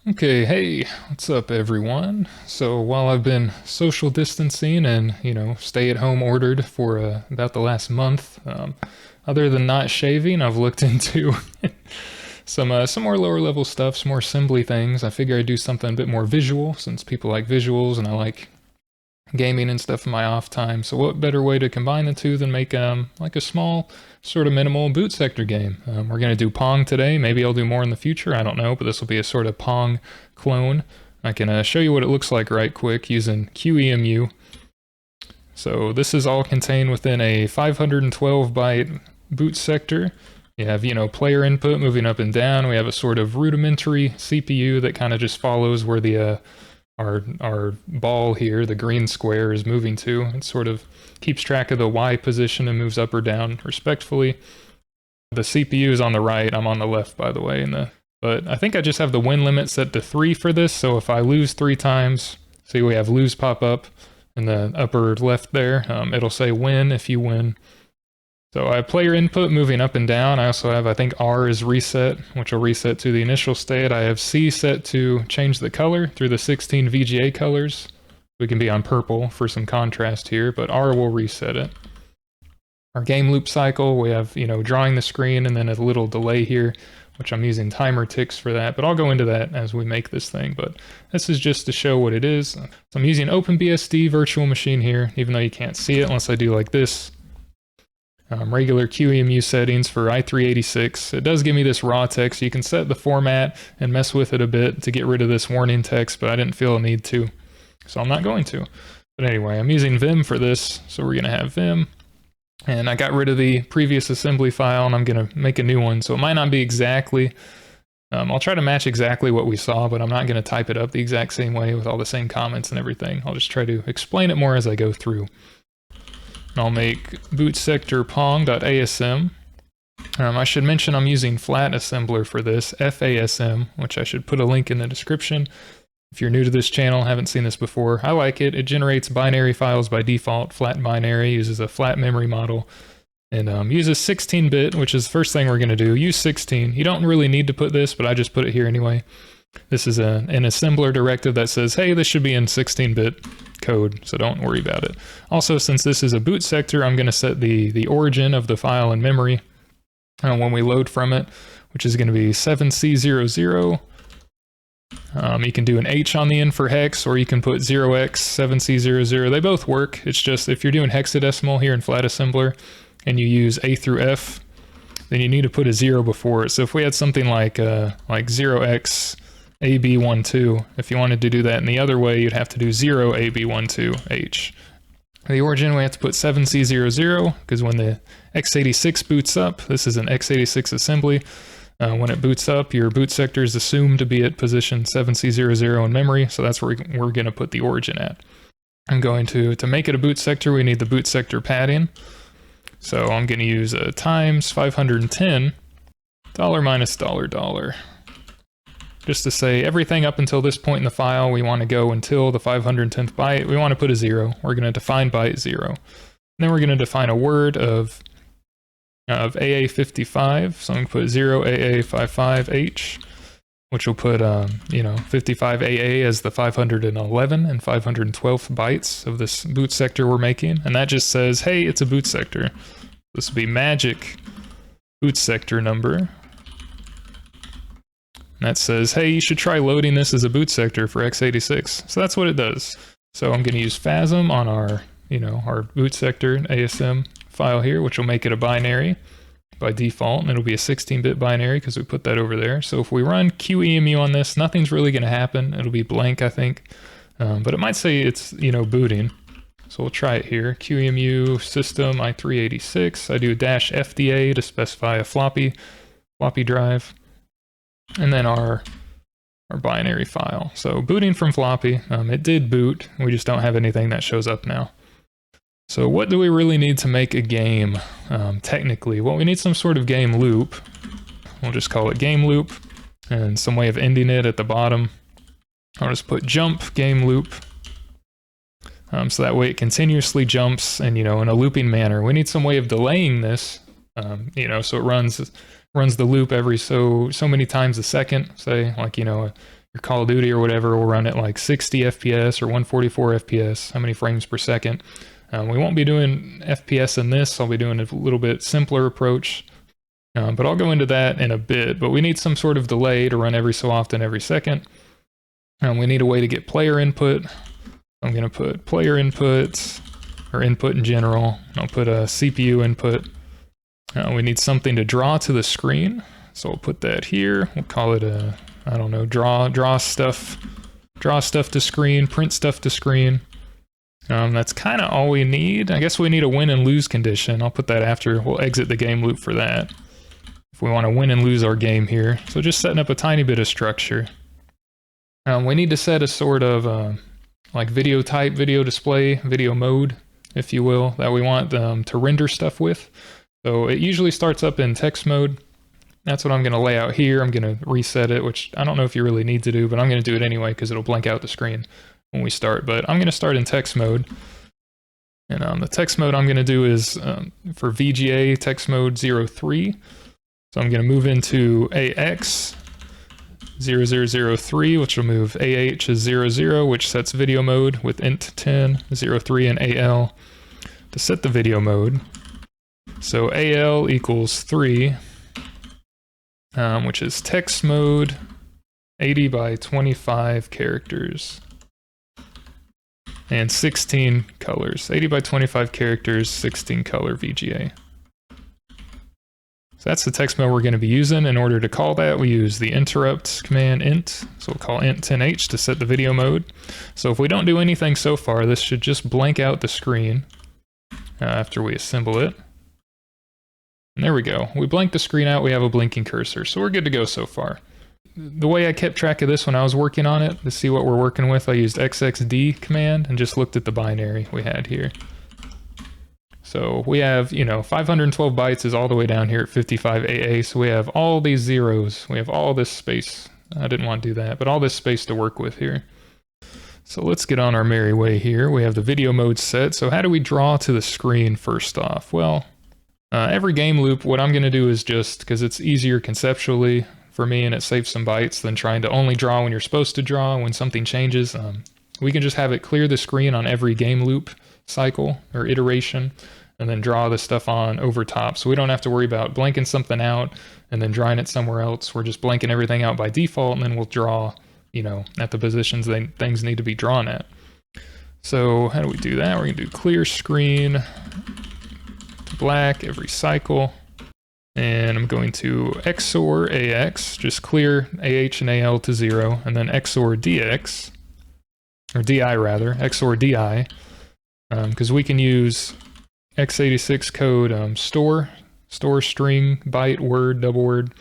Okay, hey, what's up everyone? So while I've been social distancing and, stay at home ordered for about the last month, other than not shaving, I've looked into some more lower level stuff, some more assembly things. I figure I'd do something a bit more visual since people like visuals and I like gaming and stuff in my off time. So what better way to combine the two than make like a small sort of minimal boot sector game. We're gonna do Pong today. Maybe I'll do more in the future. I don't know, but this will be a sort of Pong clone. I can show you what it looks like right quick using QEMU. So this is all contained within a 512 byte boot sector. You have, player input moving up and down. We have a sort of rudimentary CPU that kind of just follows where the our ball here, the green square, is moving to. It sort of keeps track of the Y position and moves up or down respectfully. The CPU is on the right, I'm on the left, by the way. But I think I just have the win limit set to 3 for this, so if I lose 3 times, see we have lose pop up in the upper left there, it'll say win if you win. So I have player input moving up and down. I also have, I think R is reset, which will reset to the initial state. I have C set to change the color through the 16 VGA colors. We can be on purple for some contrast here, but R will reset it. Our game loop cycle, we have, drawing the screen and then a little delay here, which I'm using timer ticks for that, but I'll go into that as we make this thing. But this is just to show what it is. So I'm using OpenBSD virtual machine here, even though you can't see it unless I do like this. Regular QEMU settings for i386. It does give me this raw text. You can set the format and mess with it a bit to get rid of this warning text, but I didn't feel a need to, so I'm not going to. But anyway, I'm using Vim for this, so we're going to have Vim. And I got rid of the previous assembly file, and I'm going to make a new one, so it might not be exactly... I'll try to match exactly what we saw, but I'm not going to type it up the exact same way with all the same comments and everything. I'll just try to explain it more as I go through. I'll make Bootsector pong.asm. I should mention I'm using flat assembler for this, FASM, which I should put a link in the description. If you're new to this channel, haven't seen this before, I like it. It generates binary files by default, flat binary, uses a flat memory model, and uses 16-bit, which is the first thing we're going to do. Use 16. You don't really need to put this, but I just put it here anyway. This is an assembler directive that says, hey, this should be in 16-bit code, so don't worry about it. Also, since this is a boot sector, I'm going to set the origin of the file in memory when we load from it, which is going to be 7C00. You can do an H on the end for hex, or you can put 0x7C00. They both work. It's just if you're doing hexadecimal here in flat assembler and you use A through F, then you need to put a 0 before it. So if we had something like 0x AB12. If you wanted to do that in the other way, you'd have to do 0AB12H. The origin, we have to put 7C00, because when the x86 boots up, this is an x86 assembly, when it boots up, your boot sector is assumed to be at position 7C00 in memory, so that's where we're going to put the origin at. I'm going to make it a boot sector, we need the boot sector padding. So I'm going to use times 510, dollar minus dollar. Just to say everything up until this point in the file, we want to go until the 510th byte. We want to put a 0. We're going to define byte 0. And then we're going to define a word of AA55. So I'm going to put 0AA55H, which will put 55AA as the 511 and 512th bytes of this boot sector we're making. And that just says, hey, it's a boot sector. This will be magic boot sector number. That says, hey, you should try loading this as a boot sector for x86. So that's what it does. So I'm going to use FASM on our, our boot sector ASM file here, which will make it a binary by default, and it'll be a 16-bit binary because we put that over there. So if we run QEMU on this, nothing's really going to happen. It'll be blank, I think, but it might say it's, booting. So we'll try it here. QEMU system i386. I do -FDA to specify a floppy drive. And then our binary file. So booting from floppy, it did boot, we just don't have anything that shows up now. So what do we really need to make a game, technically? Well, we need some sort of game loop. We'll just call it game loop, and some way of ending it at the bottom. I'll just put jump game loop, so that way it continuously jumps and, in a looping manner. We need some way of delaying this, so it runs the loop every so many times a second, say, like, your Call of Duty or whatever will run at like 60 FPS or 144 FPS, how many frames per second. We won't be doing FPS in this. I'll be doing a little bit simpler approach, but I'll go into that in a bit. But we need some sort of delay to run every so often, every second. We need a way to get player input. I'm going to put player input, or input in general. I'll put a CPU input. We need something to draw to the screen, so we'll put that here. We'll call it a, I don't know, draw stuff to screen, print stuff to screen. That's kind of all we need. I guess we need a win and lose condition. I'll put that after. We'll exit the game loop for that, if we want to win and lose our game here. So just setting up a tiny bit of structure. We need to set a sort of like video type, video display, video mode, if you will, that we want to render stuff with. So it usually starts up in text mode. That's what I'm going to lay out here. I'm going to reset it, which I don't know if you really need to do, but I'm going to do it anyway because it'll blank out the screen when we start. But I'm going to start in text mode. And the text mode I'm going to do is for VGA text mode 03. So I'm going to move into AX 0003, which will move AH as 00, which sets video mode with int 10, 03, and AL to set the video mode. So AL equals 3, which is text mode 80 by 25 characters and 16 colors. 80 by 25 characters, 16 color VGA. So that's the text mode we're going to be using. In order to call that, we use the interrupt command int. So we'll call int 10h to set the video mode. So if we don't do anything so far, this should just blank out the screen after we assemble it. And there we go. We blank the screen out, we have a blinking cursor. So we're good to go so far. The way I kept track of this when I was working on it, to see what we're working with, I used xxd command and just looked at the binary we had here. So we have, 512 bytes is all the way down here at 55 AA. So we have all these zeros. We have all this space. I didn't want to do that, but all this space to work with here. So let's get on our merry way here. We have the video mode set. So how do we draw to the screen first off? Well, every game loop, what I'm going to do is just, because it's easier conceptually for me and it saves some bytes than trying to only draw when you're supposed to draw when something changes. We can just have it clear the screen on every game loop cycle or iteration, and then draw the stuff on over top. So we don't have to worry about blanking something out and then drawing it somewhere else. We're just blanking everything out by default, and then we'll draw, at the positions things need to be drawn at. So how do we do that? We're gonna do clear screen to black every cycle. And I'm going to XOR AX, just clear AH and AL to 0, and then XOR DX, or DI rather, XOR DI, because we can use x86 code store string, byte, word, double word.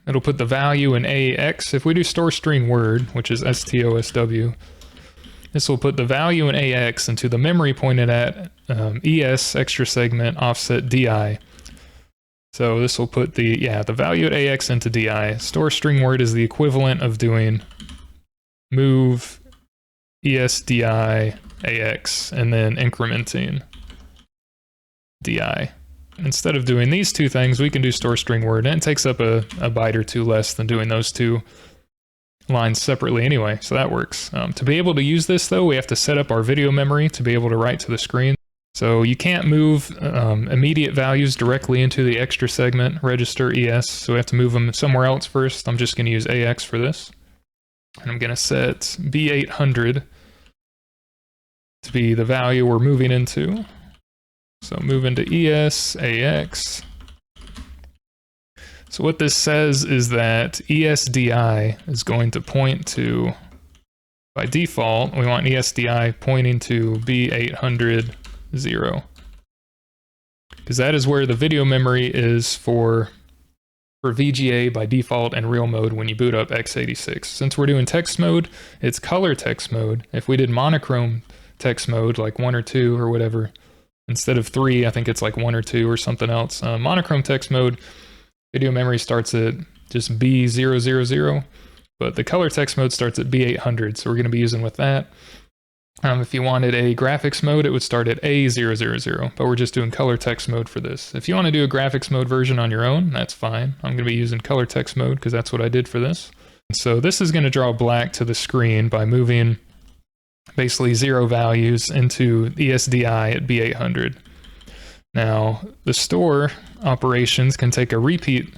It'll put the value in AX. If we do store string word, which is STOSW, this will put the value in AX into the memory pointed at ES extra segment offset DI. So this will put the value at AX into DI. Store string word is the equivalent of doing move ESDI AX and then incrementing DI. Instead of doing these two things, we can do store string word, and it takes up a byte or two less than doing those two lines separately anyway, so that works. To be able to use this though, we have to set up our video memory to be able to write to the screen. So you can't move immediate values directly into the extra segment register ES, so we have to move them somewhere else first. I'm just going to use AX for this. And I'm going to set B800 to be the value we're moving into. So move into ES, AX. So what this says is that ESDI is going to point to, by default, we want ESDI pointing to B800 0. Because that is where the video memory is for VGA by default and real mode when you boot up x86. Since we're doing text mode, it's color text mode. If we did monochrome text mode, like 1 or 2 or whatever, instead of 3, I think it's like 1 or 2 or something else. Monochrome text mode, video memory starts at just B000, but the color text mode starts at B800, so we're going to be using with that. If you wanted a graphics mode, it would start at A000, but we're just doing color text mode for this. If you want to do a graphics mode version on your own, that's fine. I'm going to be using color text mode because that's what I did for this. So this is going to draw black to the screen by moving basically 0 values into ESDI at B800. Now, the store operations can take a repeat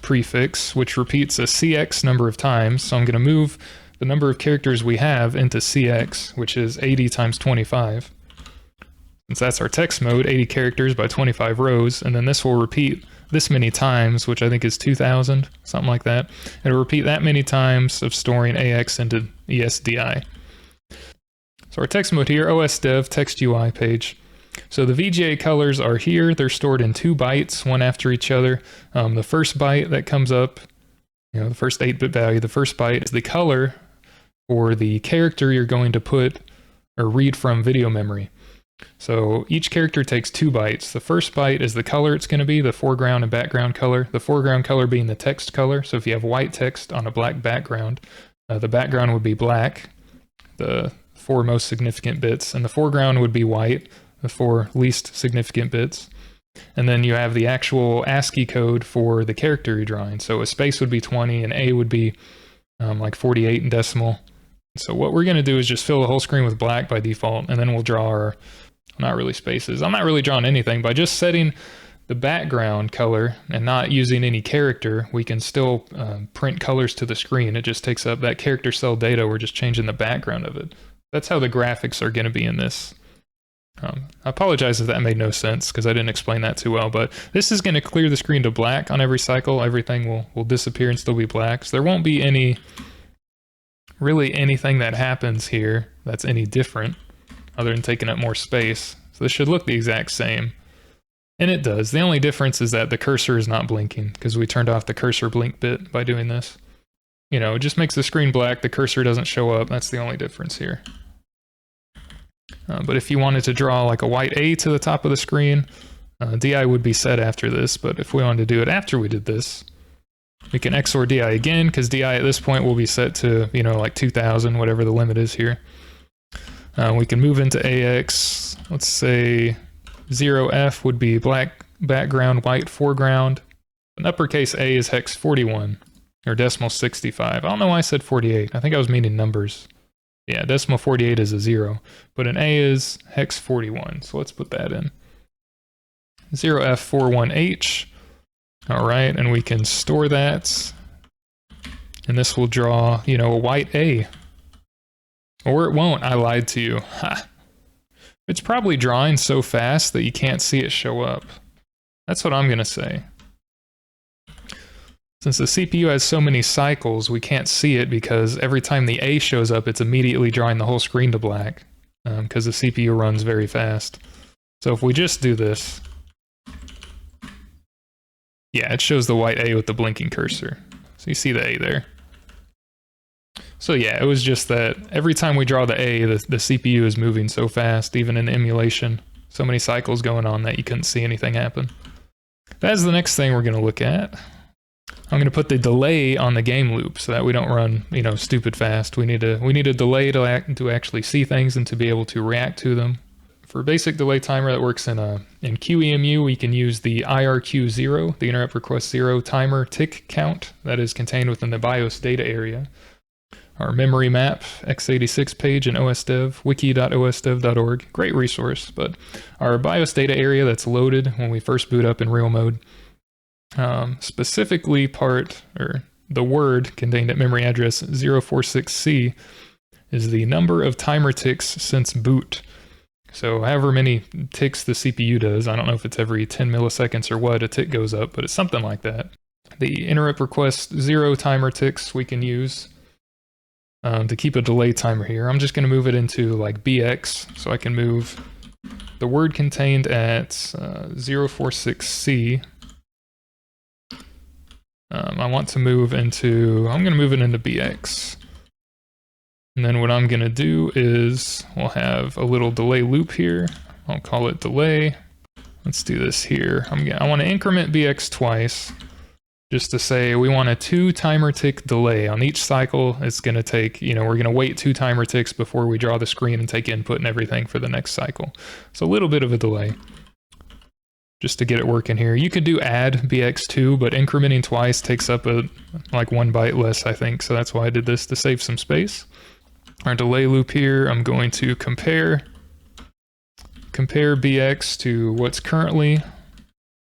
prefix, which repeats a CX number of times. So I'm going to move the number of characters we have into CX, which is 80 times 25. Since that's our text mode, 80 characters by 25 rows, and then this will repeat this many times, which I think is 2,000, something like that. It'll repeat that many times of storing AX into ESDI. So our text mode here, OSDev text UI page. So the VGA colors are here. They're stored in 2 bytes, one after each other. The first byte that comes up, the first 8-bit value, the first byte is the color for the character you're going to put or read from video memory. So each character takes 2 bytes. The first byte is the color it's going to be, the foreground and background color. The foreground color being the text color. So if you have white text on a black background, the background would be black, the 4 most significant bits, and the foreground would be white, the 4 least significant bits. And then you have the actual ASCII code for the character you're drawing. So a space would be 20 and A would be like 48 in decimal. So what we're going to do is just fill the whole screen with black by default, and then we'll draw our, not really spaces. I'm not really drawing anything. By just setting the background color and not using any character, we can still print colors to the screen. It just takes up that character cell data. We're just changing the background of it. That's how the graphics are going to be in this. I apologize if that made no sense because I didn't explain that too well, but this is going to clear the screen to black on every cycle. Everything will disappear and still be black. So there won't be really anything that happens here that's any different other than taking up more space. So this should look the exact same. And it does. The only difference is that the cursor is not blinking because we turned off the cursor blink bit by doing this. It just makes the screen black. The cursor doesn't show up. That's the only difference here. But if you wanted to draw like a white A to the top of the screen, DI would be set after this. But if we wanted to do it after we did this, we can XOR DI again, because DI at this point will be set to, like 2000, whatever the limit is here. We can move into AX. Let's say 0F would be black background, white foreground. An uppercase A is hex 41, or decimal 65. I don't know why I said 48. I think I was meaning numbers. Yeah, decimal 48 is a 0, but an A is hex 41, so let's put that in. 0F41H, all right, and we can store that, and this will draw, a white A. Or it won't, I lied to you. Ha! It's probably drawing so fast that you can't see it show up. That's what I'm going to say. Since the CPU has so many cycles, we can't see it because every time the A shows up, it's immediately drawing the whole screen to black because the CPU runs very fast. So if we just do this, yeah, it shows the white A with the blinking cursor. So you see the A there. So yeah, it was just that every time we draw the A, the CPU is moving so fast, even in emulation. So many cycles going on that you couldn't see anything happen. That's the next thing we're going to look at. I'm going to put the delay on the game loop so that we don't run, stupid fast. We need a delay to actually see things and to be able to react to them. For a basic delay timer that works in QEMU, we can use the IRQ0, the interrupt request 0 timer tick count that is contained within the BIOS data area. Our memory map, x86 page in OSDev, wiki.osdev.org, great resource, but our BIOS data area that's loaded when we first boot up in real mode. Specifically the word contained at memory address 046C is the number of timer ticks since boot. So however many ticks the CPU does, I don't know if it's every 10 milliseconds or what, a tick goes up, but it's something like that. The interrupt request 0 timer ticks we can use to keep a delay timer here. I'm just going to move it into like BX, so I can move the word contained at 046C. I want to move into, I'm going to move it into BX. And then what I'm going to do is we'll have a little delay loop here. I'll call it delay. Let's do this here. I want to increment BX twice just to say we want a 2 timer tick delay. On each cycle, it's going to take, we're going to wait 2 timer ticks before we draw the screen and take input and everything for the next cycle. So a little bit of a delay. just to get it working here. You could do add bx2, but incrementing twice takes up like 1 byte less, I think. So that's why I did this, to save some space. Our delay loop here, I'm going to compare bx to what's currently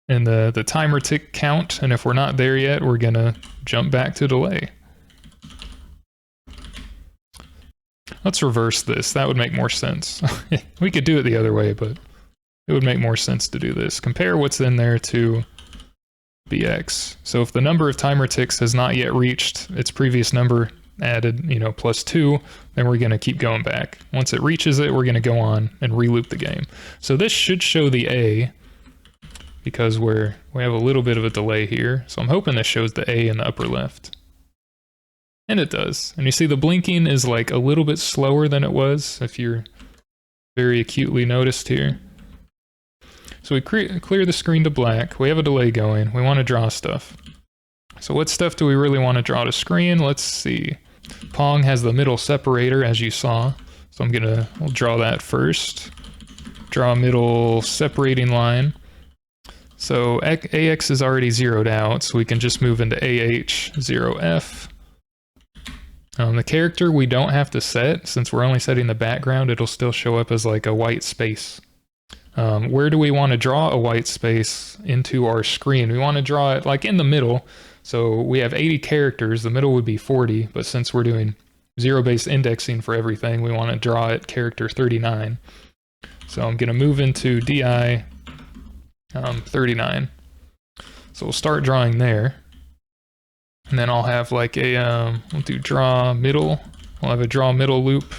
in the timer tick count, and if we're not there yet, we're gonna jump back to delay. Let's reverse this. That would make more sense. We could do it the other way, but it would make more sense to do this. Compare what's in there to bx. So if the number of timer ticks has not yet reached its previous number added, +2, then we're going to keep going back. Once it reaches it, we're going to go on and reloop the game. So this should show the A, because we have a little bit of a delay here. So I'm hoping this shows the A in the upper left. And it does. And you see the blinking is like a little bit slower than it was, if you're very acutely noticed here. So we clear the screen to black. We have a delay going. We want to draw stuff. So what stuff do we really want to draw to screen? Let's see. Pong has the middle separator, as you saw. So we'll draw that first. Draw a middle separating line. So AX is already zeroed out, so we can just move into AH 0F. The character we don't have to set, since we're only setting the background, it'll still show up as like a white space. Where do we want to draw a white space into our screen? We want to draw it like in the middle. So we have 80 characters, the middle would be 40, but since we're doing zero-based indexing for everything, we want to draw at character 39. So I'm going to move into DI 39. So we'll start drawing there. And then I'll have like we'll do draw middle. We'll have a draw middle loop.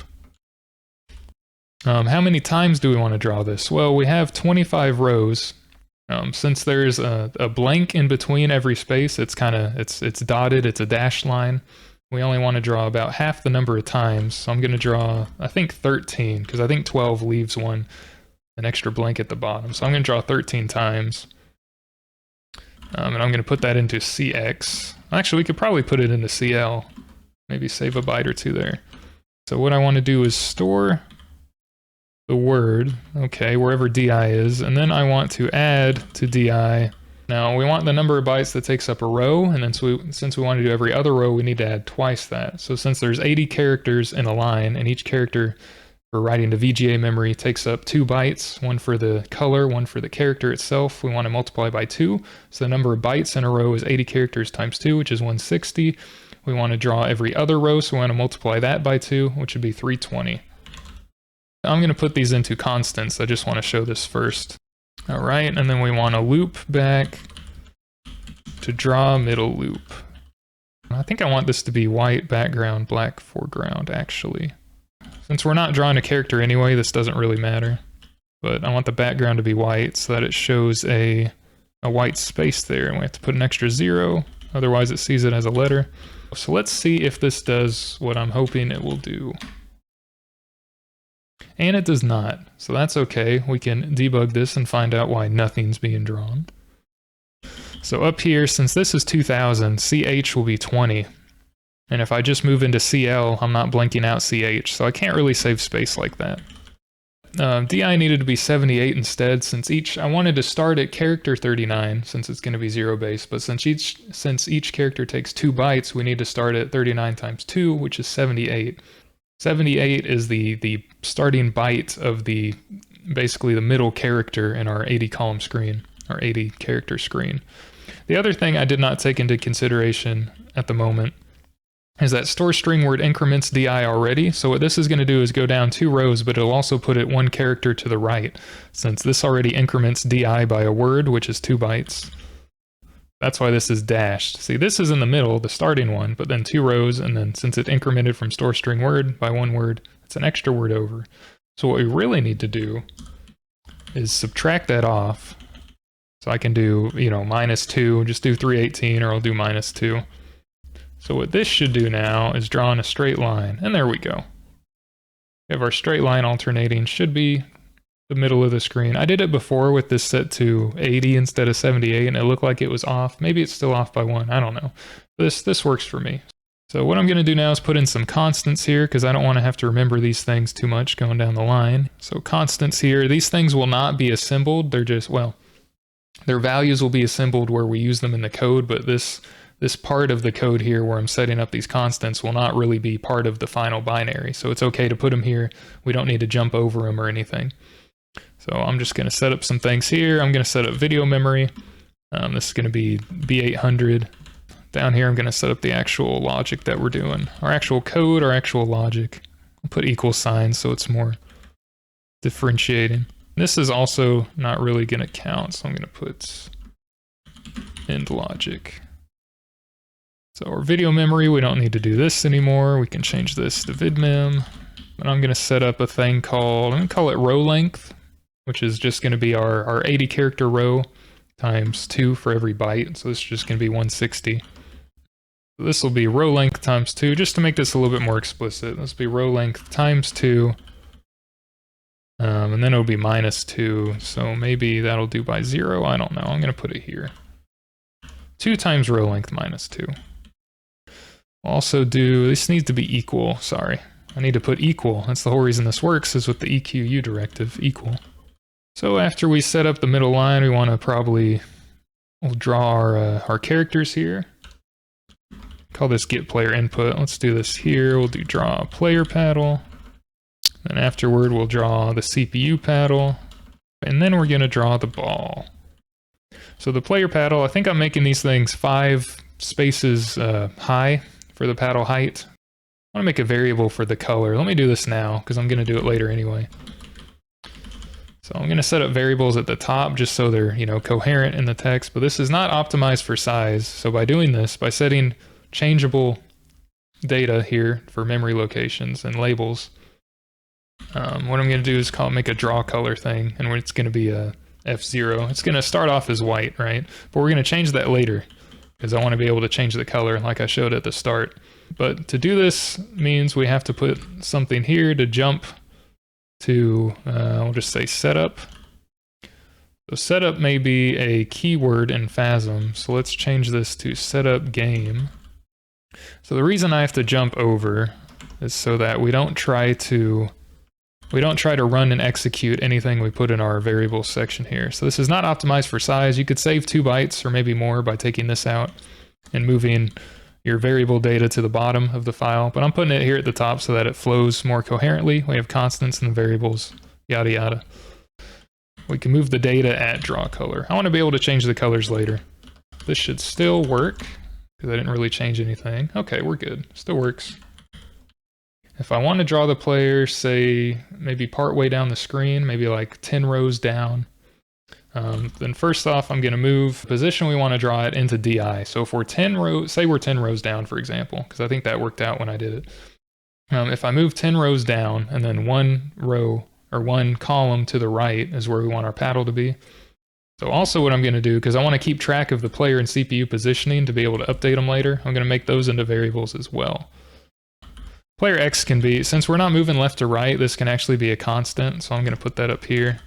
How many times do we want to draw this? Well, we have 25 rows. Since there's a blank in between every space, it's dotted, it's a dashed line. We only want to draw about half the number of times. So I'm going to draw, I think 13, because I think 12 leaves an extra blank at the bottom. So I'm going to draw 13 times. And I'm going to put that into CX. Actually, we could probably put it into CL. Maybe save a byte or two there. So what I want to do is store the word, okay, wherever DI is, and then I want to add to DI. Now we want the number of bytes that takes up a row, and then since we want to do every other row, we need to add twice that. So since there's 80 characters in a line, and each character for writing to VGA memory takes up 2 bytes, one for the color, one for the character itself, we want to multiply by 2. So the number of bytes in a row is 80 characters times 2, which is 160. We want to draw every other row, so we want to multiply that by 2, which would be 320. I'm going to put these into constants. I just want to show this first. All right, and then we want to loop back to draw middle loop. I think I want this to be white background, black foreground, actually. Since we're not drawing a character anyway, this doesn't really matter. But I want the background to be white so that it shows a white space there, and we have to put an extra 0, otherwise it sees it as a letter. So let's see if this does what I'm hoping it will do. And it does not, so that's okay. We can debug this and find out why nothing's being drawn. So up here, since this is 2000, CH will be 20. And if I just move into CL, I'm not blanking out CH, so I can't really save space like that. DI needed to be 78 instead, since I wanted to start at character 39, since it's going to be zero-based, but since each character takes 2 bytes, we need to start at 39 times 2, which is 78. 78 is the starting byte of basically the middle character in our 80 column screen, our 80 character screen. The other thing I did not take into consideration at the moment is that store string word increments DI already. So what this is going to do is go down 2 rows, but it'll also put it 1 character to the right, since this already increments DI by a word, which is 2 bytes. That's why this is dashed. See, this is in the middle, the starting one, but then 2 rows, and then since it incremented from store string word by 1 word, it's an extra word over. So what we really need to do is subtract that off. So I can do, -2, just do 318, or I'll do -2. So what this should do now is draw in a straight line, and there we go. We have our straight line alternating, should be the middle of the screen. I did it before with this set to 80 instead of 78, and it looked like it was off. Maybe it's still off by 1, I don't know. This works for me. So what I'm going to do now is put in some constants here, because I don't want to have to remember these things too much going down the line. So constants here, these things will not be assembled, they're just, well, Their values will be assembled where we use them in the code, but this part of the code here where I'm setting up these constants will not really be part of the final binary. So it's okay to put them here. We don't need to jump over them or anything. So I'm just going to set up some things here. I'm going to set up video memory. This is going to be B800. Down here, I'm going to set up the actual logic that we're doing. Our actual code, our actual logic. I'll put equal signs so it's more differentiating. This is also not really going to count, so I'm going to put end logic. So our video memory, we don't need to do this anymore. We can change this to vidmem. And I'm going to set up a thing called, I'm going to call it row length, which is just going to be our 80 character row times 2 for every byte. So this is just going to be 160. So this will be row length times 2, just to make this a little bit more explicit. This will be row length times 2. And then it'll be minus 2. So maybe that'll do by 0. I don't know. I'm going to put it here. 2 times row length minus 2. We'll also do, this needs to be equal. Sorry. I need to put equal. That's the whole reason this works, is with the EQU directive, equal. So after we set up the middle line, we want to we'll draw our characters here. Call this get player input. Let's do this here. We'll do draw player paddle. Then afterward, we'll draw the CPU paddle. And then we're going to draw the ball. So the player paddle, I think I'm making these things 5 spaces high for the paddle height. I want to make a variable for the color. Let me do this now, because I'm going to do it later anyway. So I'm going to set up variables at the top just so they're, coherent in the text, but this is not optimized for size. So by doing this, by setting changeable data here for memory locations and labels, what I'm going to do is make a draw color thing, and it's going to be a F0. It's going to start off as white, right? But we're going to change that later, because I want to be able to change the color like I showed at the start. But to do this means we have to put something here to jump to, we'll just say setup. So setup may be a keyword in FASM, so let's change this to setup game. So the reason I have to jump over is so that we don't try to run and execute anything we put in our variables section here. So this is not optimized for size. You could save 2 bytes or maybe more by taking this out and moving your variable data to the bottom of the file, but I'm putting it here at the top so that it flows more coherently. We have constants and the variables, yada yada. We can move the data at draw color. I want to be able to change the colors later. This should still work, because I didn't really change anything. Okay, we're good. Still works. If I want to draw the player, say, maybe part way down the screen, maybe like 10 rows down, then first off, I'm going to move the position we want to draw it into DI. So if we're 10 rows, say we're 10 rows down, for example, because I think that worked out when I did it. If I move 10 rows down and then 1 row or 1 column to the right is where we want our paddle to be. So also what I'm going to do, because I want to keep track of the player and CPU positioning to be able to update them later, I'm going to make those into variables as well. Player X can be, since we're not moving left to right, this can actually be a constant, so I'm going to put that up here.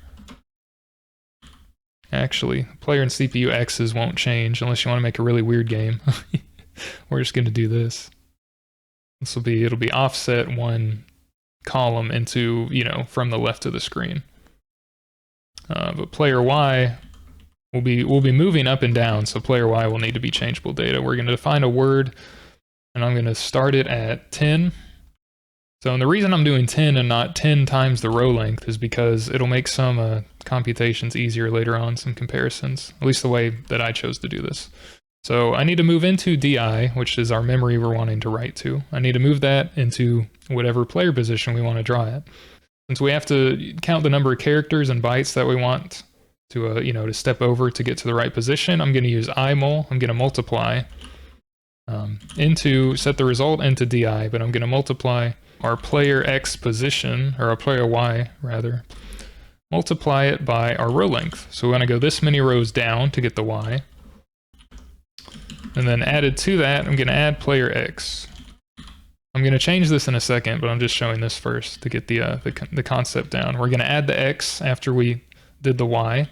Actually, player and CPU X's won't change unless you want to make a really weird game. We're just going to do this. It'll be offset 1 column into, from the left of the screen. But player Y will be moving up and down, so player Y will need to be changeable data. We're going to define a word, and I'm going to start it at 10. So and the reason I'm doing 10 and not 10 times the row length is because it'll make some computations easier later on, some comparisons, at least the way that I chose to do this. So I need to move into DI, which is our memory we're wanting to write to. I need to move that into whatever player position we want to draw at. Since we have to count the number of characters and bytes that we want to, to step over to get to the right position, I'm going to use imul. I'm going to multiply set the result into DI, but I'm going to multiply our player X position, or our player Y rather, multiply it by our row length. So we want to go this many rows down to get the Y. And then added to that, I'm going to add player X. I'm going to change this in a second, but I'm just showing this first to get the concept down. We're going to add the X after we did the Y.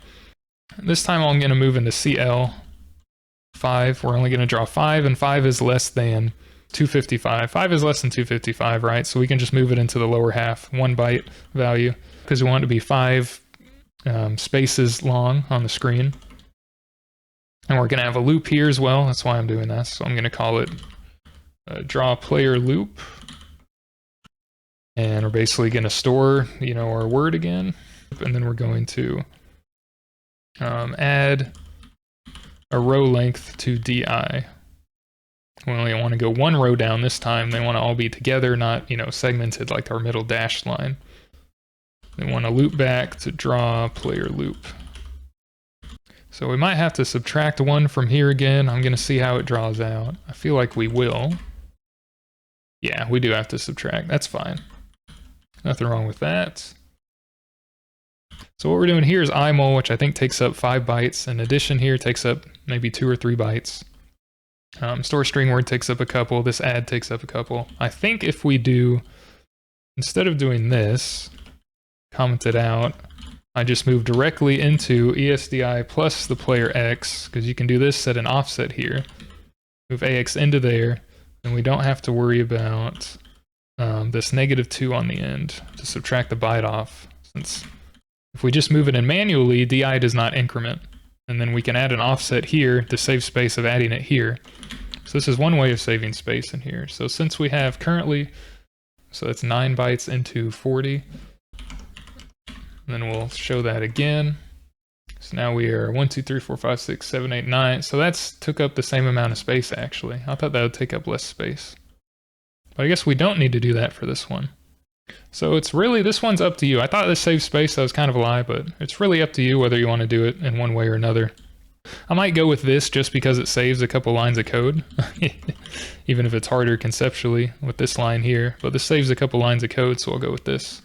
This time I'm going to move into CL 5. We're only going to draw 5, and 5 is less than 255. 5 is less than 255, right? So we can just move it into the lower half, 1 byte value, because we want it to be 5 spaces long on the screen. And we're going to have a loop here as well. That's why I'm doing that. So I'm going to call it draw player loop. And we're basically going to store, our word again. And then we're going to add a row length to DI. We only want to go one row down this time. They want to all be together, not, segmented like our middle dashed line. We want to loop back to draw player loop. So we might have to subtract 1 from here again. I'm going to see how it draws out. I feel like we will. Yeah, we do have to subtract. That's fine. Nothing wrong with that. So what we're doing here is imul, which I think takes up 5 bytes, and addition here takes up maybe 2 or 3 bytes. Store string word takes up a couple. This add takes up a couple. I think if we do, instead of doing this, comment it out, I just move directly into ESDI plus the player X, because you can do this, set an offset here, move AX into there, and we don't have to worry about this -2 on the end to subtract the byte off, since if we just move it in manually, DI does not increment. And then we can add an offset here to save space of adding it here. So this is one way of saving space in here. So since we have currently, so it's 9 bytes into 40, and then we'll show that again. So now we are 1, 2, 3, 4, 5, 6, 7, 8, 9. So that's took up the same amount of space actually. I thought that would take up less space. But I guess we don't need to do that for this one. So it's really, this one's up to you. I thought this saved space, that was kind of a lie, but it's really up to you whether you want to do it in one way or another. I might go with this just because it saves a couple lines of code, even if it's harder conceptually with this line here, but this saves a couple lines of code, so I'll go with this.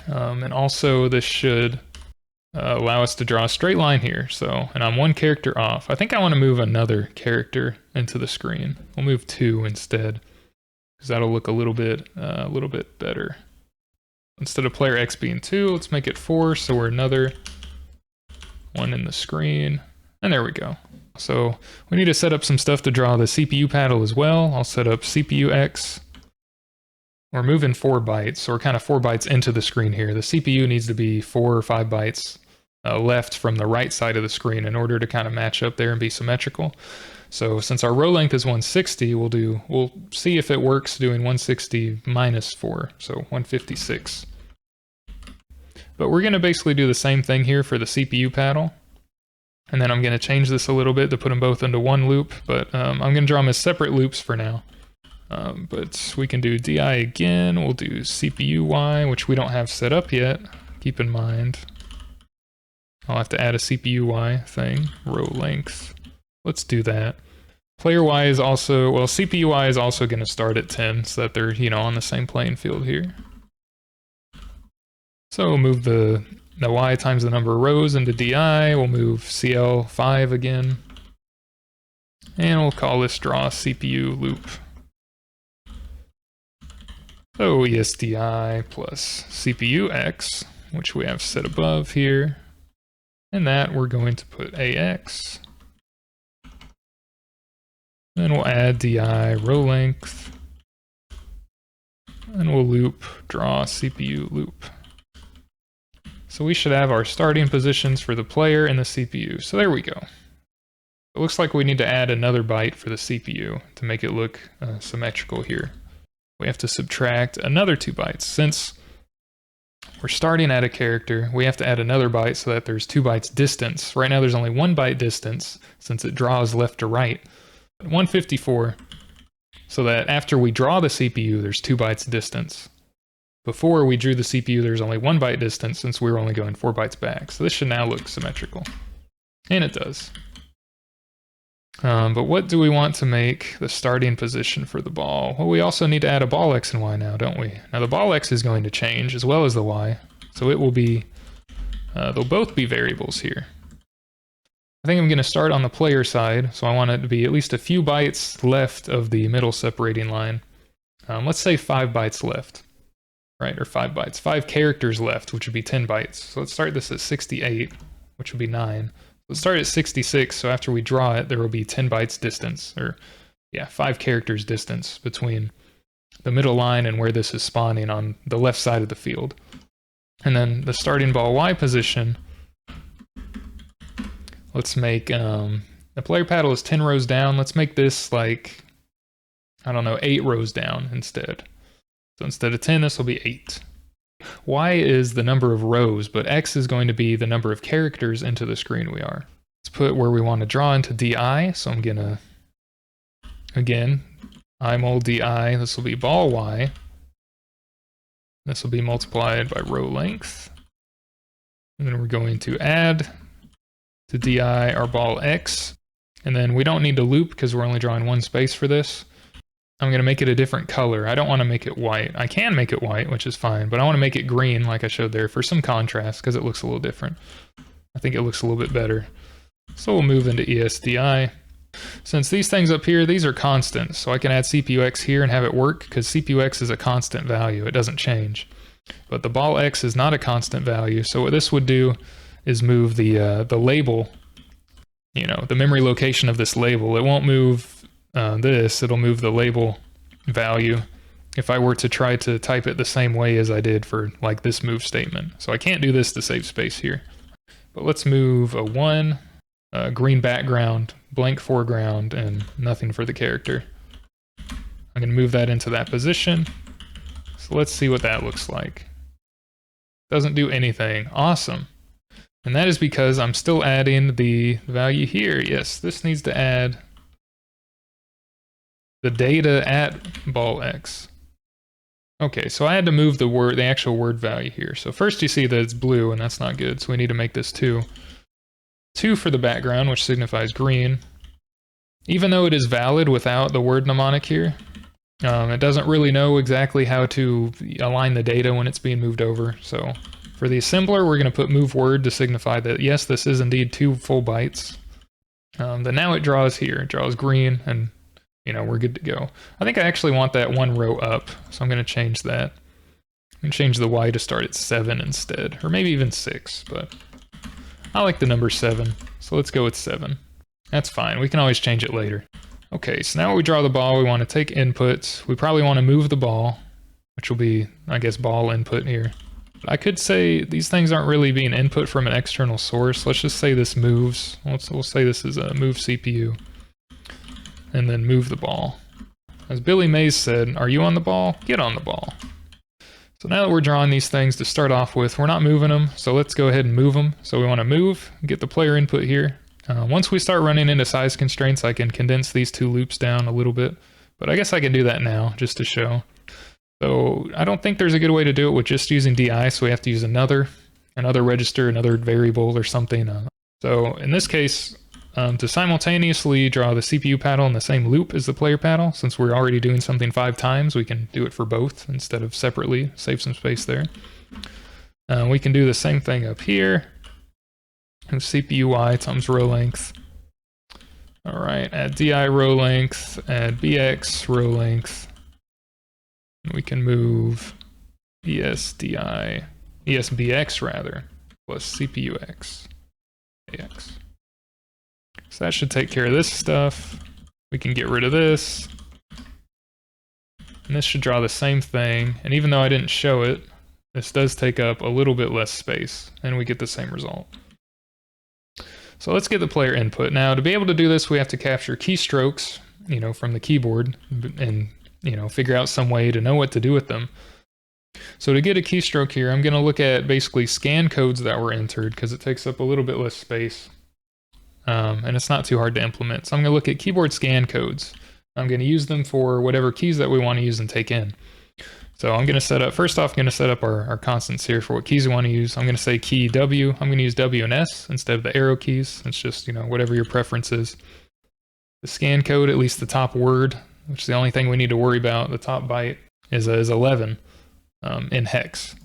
And also this should allow us to draw a straight line here. So, and I'm 1 character off. I think I want to move another character into the screen. We'll move 2 instead, because that'll look a little bit better. Instead of player X being 2, let's make it 4, so we're another 1 in the screen. And there we go. So we need to set up some stuff to draw the CPU paddle as well. I'll set up CPU X. We're moving 4 bytes, so we're kind of 4 bytes into the screen here. The CPU needs to be 4 or 5 bytes left from the right side of the screen in order to kind of match up there and be symmetrical. So since our row length is 160, we'll see if it works doing 160 minus 4, so 156. But we're going to basically do the same thing here for the CPU paddle. And then I'm going to change this a little bit to put them both into one loop, but I'm going to draw them as separate loops for now. But we can do DI again, we'll do CPU Y, which we don't have set up yet. Keep in mind, I'll have to add a CPU Y thing, row length. Let's do that. Player Y is also, well, CPU Y is also going to start at 10 so that they're, on the same playing field here. So we'll move the Y times the number of rows into DI. We'll move CL5 again. And we'll call this draw CPU loop. So ESDI plus CPU X, which we have set above here. And that we're going to put AX. Then we'll add DI row length. And we'll loop draw CPU loop. So we should have our starting positions for the player and the CPU. So there we go. It looks like we need to add another byte for the CPU to make it look symmetrical here. We have to subtract another 2 bytes. Since we're starting at a character, we have to add another byte so that there's 2 bytes distance. Right now there's only 1 byte distance since it draws left to right. 154, so that after we draw the CPU, there's 2 bytes distance. Before we drew the CPU, there's only 1 byte distance since we were only going 4 bytes back. So this should now look symmetrical. And it does. But what do we want to make the starting position for the ball? Well, we also need to add a ball X and Y now, don't we? Now the ball X is going to change as well as the Y. So it will be, they'll both be variables here. I think I'm going to start on the player side, so I want it to be at least a few bytes left of the middle separating line. Let's say 5 bytes left, right? Or 5 bytes. 5 characters left, which would be 10 bytes. So let's start this at 68, which would be 9. Let's start at 66, so after we draw it, there will be 10 bytes distance, or yeah, 5 characters distance between the middle line and where this is spawning on the left side of the field. And then the starting ball Y position, let's make The player paddle is 10 rows down. Let's make this like, I don't know, 8 rows down instead. So instead of 10, this will be 8. Y is the number of rows, but X is going to be the number of characters into the screen we are. Let's put where we want to draw into DI. So I'm gonna, again, imul DI. This will be ball Y. This will be multiplied by row length. And then we're going to add to DI our ball X. And then we don't need to loop because we're only drawing one space for this. I'm going to make it a different color. I don't want to make it white. I can make it white, which is fine, but I want to make it green like I showed there for some contrast because it looks a little different. I think it looks a little bit better. So we'll move into ESDI. Since these things up here, these are constant, so I can add CPU-X here and have it work because CPU-X is a constant value. It doesn't change. But the ball X is not a constant value, so what this would do is move the label, you know, the memory location of this label. It won't move this, it'll move the label value if I were to try to type it the same way as I did for like this move statement. So I can't do this to save space here. But let's move a 1, green background, blank foreground, and nothing for the character. I'm going to move that into that position. So let's see what that looks like. Doesn't do anything. Awesome. And that is because I'm still adding the value here. Yes, this needs to add the data at ball X. Okay, so I had to move the actual word value here. So first you see that it's blue, and that's not good, so we need to make this 2. 2 for the background, which signifies green. Even though it is valid without the word mnemonic here, it doesn't really know exactly how to align the data when it's being moved over. So for the assembler, we're going to put move word to signify that, yes, this is indeed 2 full bytes. Then now it draws here. It draws green, and you know, we're good to go. I think I actually want that 1 row up, so I'm going to change that. I'm going to change the Y to start at 7 instead, or maybe even 6, but I like the number 7, so let's go with 7. That's fine, we can always change it later. Okay, so now when we draw the ball, we want to take inputs. We probably want to move the ball, which will be, I guess, ball input here. I could say these things aren't really being input from an external source. Let's just say this moves. We'll say this is a move CPU. And then move the ball. As Billy Mays said, are you on the ball? Get on the ball. So now that we're drawing these things to start off with, we're not moving them, so let's go ahead and move them. So we want to move, get the player input here. Once we start running into size constraints, I can condense these 2 loops down a little bit, but I guess I can do that now just to show. So I don't think there's a good way to do it with just using DI, so we have to use another register, another variable or something. So in this case, to simultaneously draw the CPU paddle in the same loop as the player paddle, since we're already doing something 5 times, we can do it for both instead of separately, save some space there. We can do the same thing up here. And CPU Y times row length. All right, add DI row length, add BX row length. We can move ESBX rather, plus CPU X, AX. So that should take care of this stuff. We can get rid of this. And this should draw the same thing. And even though I didn't show it, this does take up a little bit less space, and we get the same result. So let's get the player input. Now, to be able to do this, we have to capture keystrokes, you know, from the keyboard and, you know, figure out some way to know what to do with them. So to get a keystroke here, I'm going to look at basically scan codes that were entered because it takes up a little bit less space. And it's not too hard to implement. So I'm going to look at keyboard scan codes. I'm going to use them for whatever keys that we want to use and take in. So I'm going to set up, first off, I'm going to set up our constants here for what keys we want to use. I'm going to say key W. I'm going to use W and S instead of the arrow keys. It's just, you know, whatever your preference is. The scan code, at least the top word, which is the only thing we need to worry about, the top byte, is 11 in hex.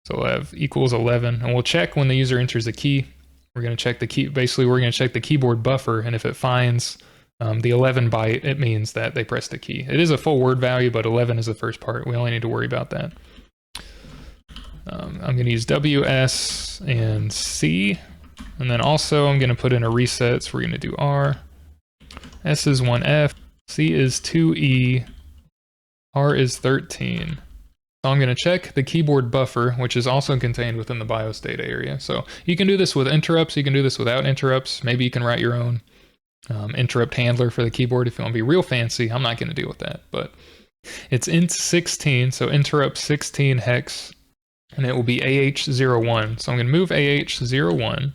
So we'll have equals 11, and we'll check when the user enters a key. We're going to check the key, basically we're going to check the keyboard buffer, and if it finds the 11 byte, it means that they pressed a key. It is a full word value, but 11 is the first part. We only need to worry about that. I'm going to use W, S, and C. And then also I'm going to put in a reset, so we're going to do R. S is 1F, C is 2E, R is 13. So I'm going to check the keyboard buffer, which is also contained within the BIOS data area. So you can do this with interrupts, you can do this without interrupts. Maybe you can write your own interrupt handler for the keyboard if you want to be real fancy. I'm not going to deal with that, but it's int16, so interrupt 16 hex, and it will be AH01. So I'm going to move AH01,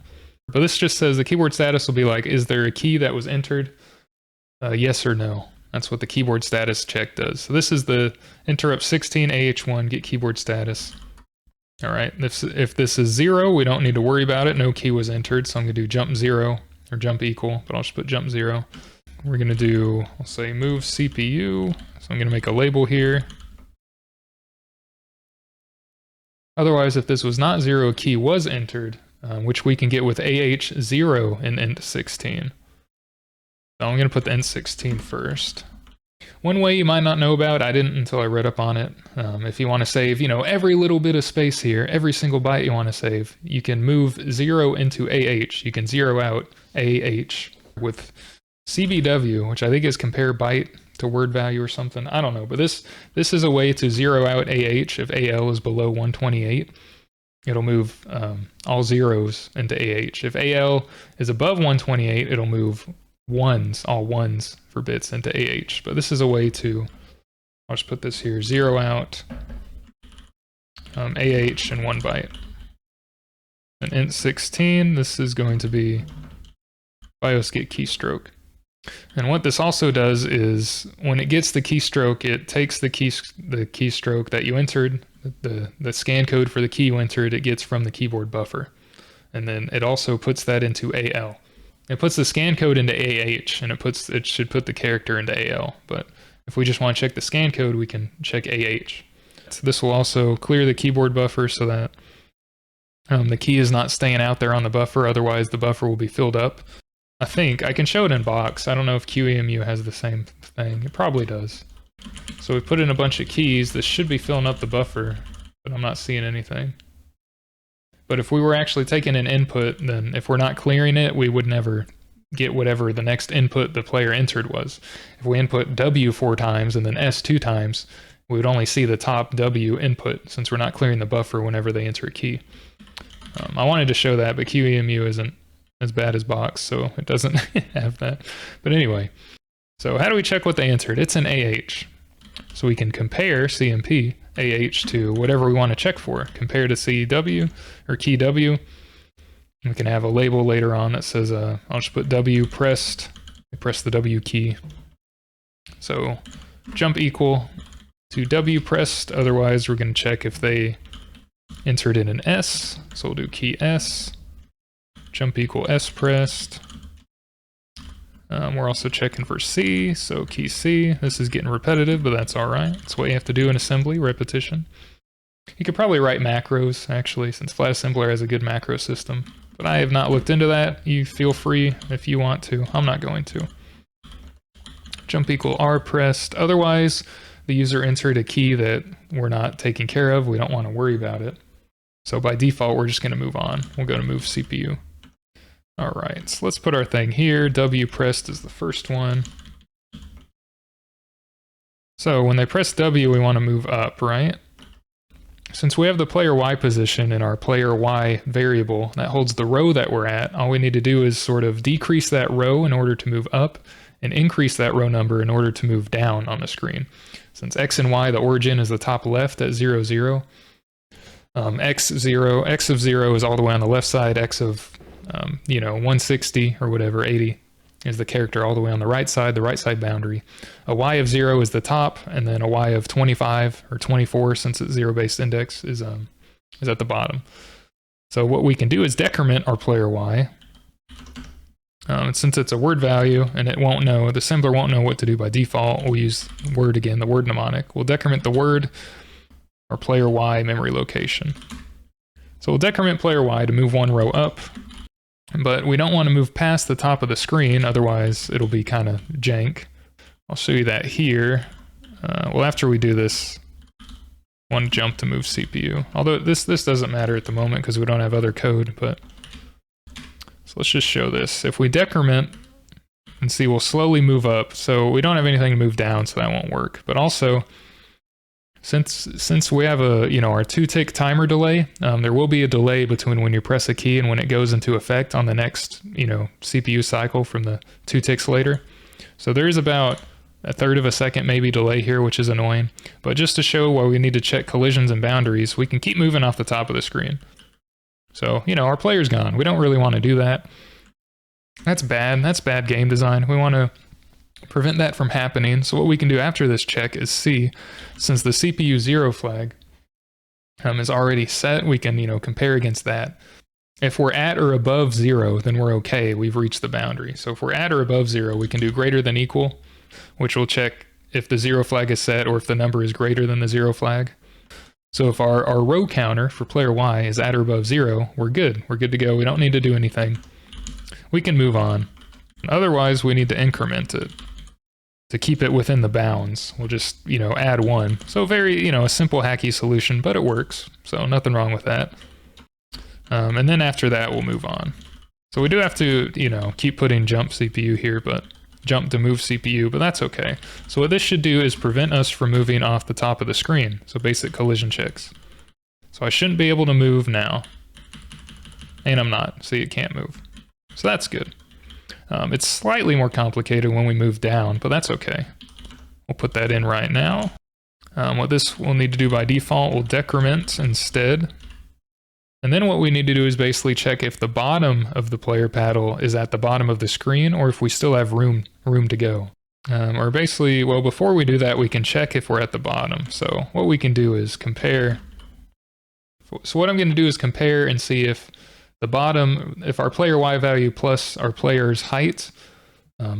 but this just says the keyboard status will be like, is there a key that was entered? Yes or no. That's what the keyboard status check does. So this is the interrupt 16 AH1 get keyboard status. All right, if this is 0, we don't need to worry about it. No key was entered, so I'm going to do jump 0 or jump equal, but I'll just put jump 0. We're going to do, I'll say move CPU. So I'm going to make a label here. Otherwise, if this was not 0, a key was entered, which we can get with AH0 in int16. So I'm going to put the int16 first. One way you might not know about, I didn't until I read up on it, if you want to save, every little bit of space here, every single byte you want to save, you can move 0 into AH. You can zero out AH with CBW, which I think is compare byte to word value or something. I don't know, but this is a way to zero out AH if AL is below 128. It'll move all zeros into AH. If AL is above 128, it'll move all ones for bits into AH. But this is a way to, I'll just put this here, zero out AH in 1 byte. And int16, this is going to be BIOS get keystroke. And what this also does is when it gets the keystroke, it takes the keystroke that you entered, the scan code for the key you entered, it gets from the keyboard buffer. And then it also puts that into AL. It puts the scan code into AH, and it should put the character into AL. But if we just want to check the scan code, we can check AH. So this will also clear the keyboard buffer so that the key is not staying out there on the buffer. Otherwise, the buffer will be filled up. I think I can show it in box. I don't know if QEMU has the same thing. It probably does. So we put in a bunch of keys. This should be filling up the buffer, but I'm not seeing anything. But if we were actually taking an input, then if we're not clearing it, we would never get whatever the next input the player entered was. If we input W 4 times and then S 2 times, we would only see the top W input since we're not clearing the buffer whenever they enter a key. I wanted to show that, but QEMU isn't as bad as box, so it doesn't have that. But anyway, so how do we check what they entered? It's an AH. So we can compare CMP AH to whatever we want to check for. Compare to CW or key W. We can have a label later on that says, I'll just put W pressed. I press the W key. So jump equal to W pressed. Otherwise, we're going to check if they entered in an S. So we'll do key S. Jump equal S pressed. We're also checking for C, so key C. This is getting repetitive, but that's all right. That's what you have to do in assembly, repetition. You could probably write macros, actually, since Flat Assembler has a good macro system. But I have not looked into that. You feel free if you want to. I'm not going to. Jump equal R pressed. Otherwise, the user entered a key that we're not taking care of. We don't want to worry about it. So by default, we're just going to move on. We'll go to move CPU. All right, so let's put our thing here. W pressed is the first one. So when they press W, we want to move up, right? Since we have the player Y position in our player Y variable that holds the row that we're at, all we need to do is sort of decrease that row in order to move up and increase that row number in order to move down on the screen. Since X and Y, the origin is the top left at 0, 0. X of 0 is all the way on the left side, X of 160 or whatever, 80 is the character all the way on the right side boundary. A Y of 0 is the top, and then a Y of 25 or 24, since it's zero-based index, is at the bottom. So what we can do is decrement our player Y. Since it's a word value and it won't know, the assembler won't know what to do by default, we'll use word again, the word mnemonic. We'll decrement the word, our player Y memory location. So we'll decrement player Y to move one row up. But we don't want to move past the top of the screen, otherwise it'll be kind of jank. I'll show you that here. Well, after we do this, one jump to move CPU. Although this doesn't matter at the moment because we don't have other code, but so let's just show this. If we decrement and see, we'll slowly move up. So we don't have anything to move down, so that won't work. But also, Since we have a, our 2-tick timer delay, there will be a delay between when you press a key and when it goes into effect on the next, CPU cycle from the 2 ticks later. So there is about a third of a second maybe delay here, which is annoying. But just to show why we need to check collisions and boundaries, we can keep moving off the top of the screen. So, our player's gone. We don't really want to do that. That's bad. That's bad game design. We want to prevent that from happening. So what we can do after this check is see, since the CPU 0 flag is already set, we can, compare against that. If we're at or above 0, then we're okay. We've reached the boundary. So if we're at or above 0, we can do greater than equal, which will check if the 0 flag is set or if the number is greater than the 0 flag. So if our row counter for player Y is at or above 0, we're good. We're good to go. We don't need to do anything. We can move on. Otherwise, we need to increment it to keep it within the bounds. We'll just, add 1. So very, a simple hacky solution, but it works. So nothing wrong with that. And then after that, we'll move on. So we do have to, keep putting jump CPU here, but jump to move CPU, but that's okay. So what this should do is prevent us from moving off the top of the screen. So basic collision checks. So I shouldn't be able to move now. And I'm not. See, it can't move. So that's good. It's slightly more complicated when we move down, but that's okay. We'll put that in right now. What this will need to do by default, we'll decrement instead. And then what we need to do is basically check if the bottom of the player paddle is at the bottom of the screen or if we still have room to go. Or basically, well, before we do that, we can check if we're at the bottom. So what we can do is compare. So what I'm going to do is compare and see if the bottom, if our player Y value plus our player's height,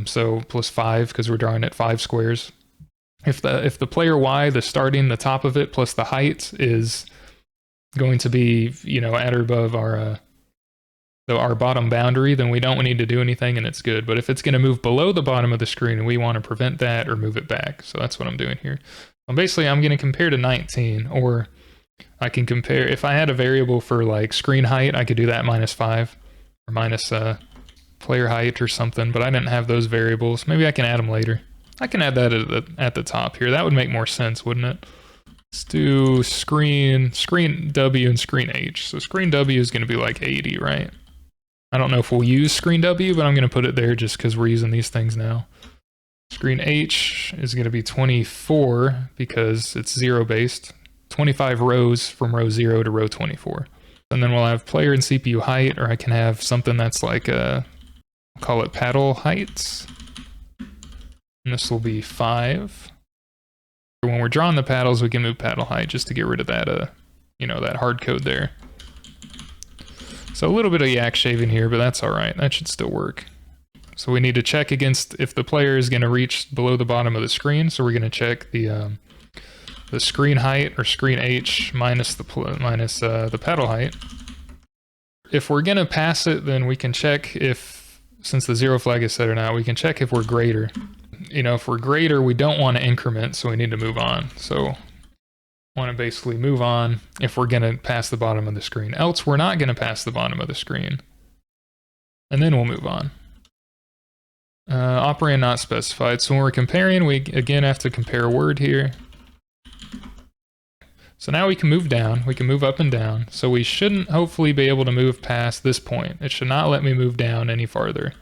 so plus 5 because we're drawing at 5 squares. If the player Y, the top of it plus the height is going to be, at or above our bottom boundary, then we don't need to do anything and it's good. But if it's going to move below the bottom of the screen, we want to prevent that or move it back. So that's what I'm doing here. Basically, I'm going to compare to 19, or I can compare, if I had a variable for like screen height, I could do that -5 or minus player height or something, but I didn't have those variables. Maybe I can add them later. I can add that at the top here. That would make more sense, wouldn't it? Let's do screen W and screen H. So screen W is going to be like 80, right? I don't know if we'll use screen W, but I'm going to put it there just because we're using these things now. Screen H is going to be 24 because it's 0 based. 25 rows from row 0 to row 24. And then we'll have player and CPU height, or I can have something that's like I'll call it paddle heights. And this will be 5. When we're drawing the paddles, we can move paddle height just to get rid of that, that hard code there. So a little bit of yak shaving here, but that's all right. That should still work. So we need to check against if the player is going to reach below the bottom of the screen. So we're going to check the screen height, or screen H, minus the paddle height. If we're going to pass it, then we can check if, since the 0 flag is set or not, we can check if we're greater. If we're greater, we don't want to increment, so we need to move on. So want to basically move on if we're going to pass the bottom of the screen. Else, we're not going to pass the bottom of the screen. And then we'll move on. Operand not specified. So when we're comparing, we again have to compare a word here. So now we can move down, we can move up and down. So we shouldn't hopefully be able to move past this point. It should not let me move down any farther.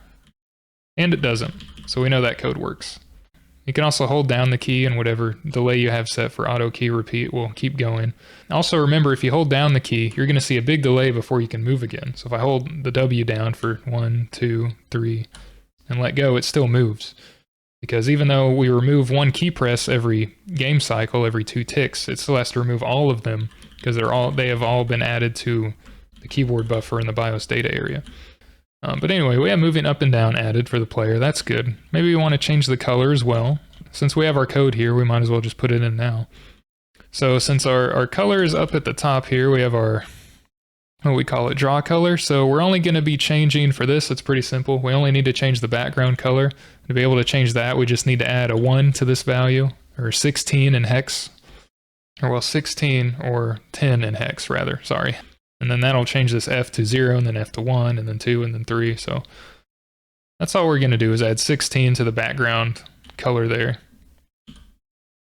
And it doesn't. So we know that code works. You can also hold down the key, and whatever delay you have set for auto key repeat will keep going. Also remember, if you hold down the key, you're going to see a big delay before you can move again. So if I hold the W down for 1, 2, 3, and let go, it still moves. Because even though we remove one key press every game cycle, every 2 ticks, it still has to remove all of them because they have all been added to the keyboard buffer in the BIOS data area. But anyway, we have moving up and down added for the player. That's good. Maybe we want to change the color as well. Since we have our code here, we might as well just put it in now. So since our color is up at the top here, we have our, what we call it, draw color. So we're only going to be changing for this. It's pretty simple. We only need to change the background color. To be able to change that, we just need to add a 1 to this value, or 16 in hex. Or well, 16 or 10 in hex, rather. Sorry. And then that'll change this F to 0, and then F to 1, and then 2, and then 3. So that's all we're going to do is add 16 to the background color there.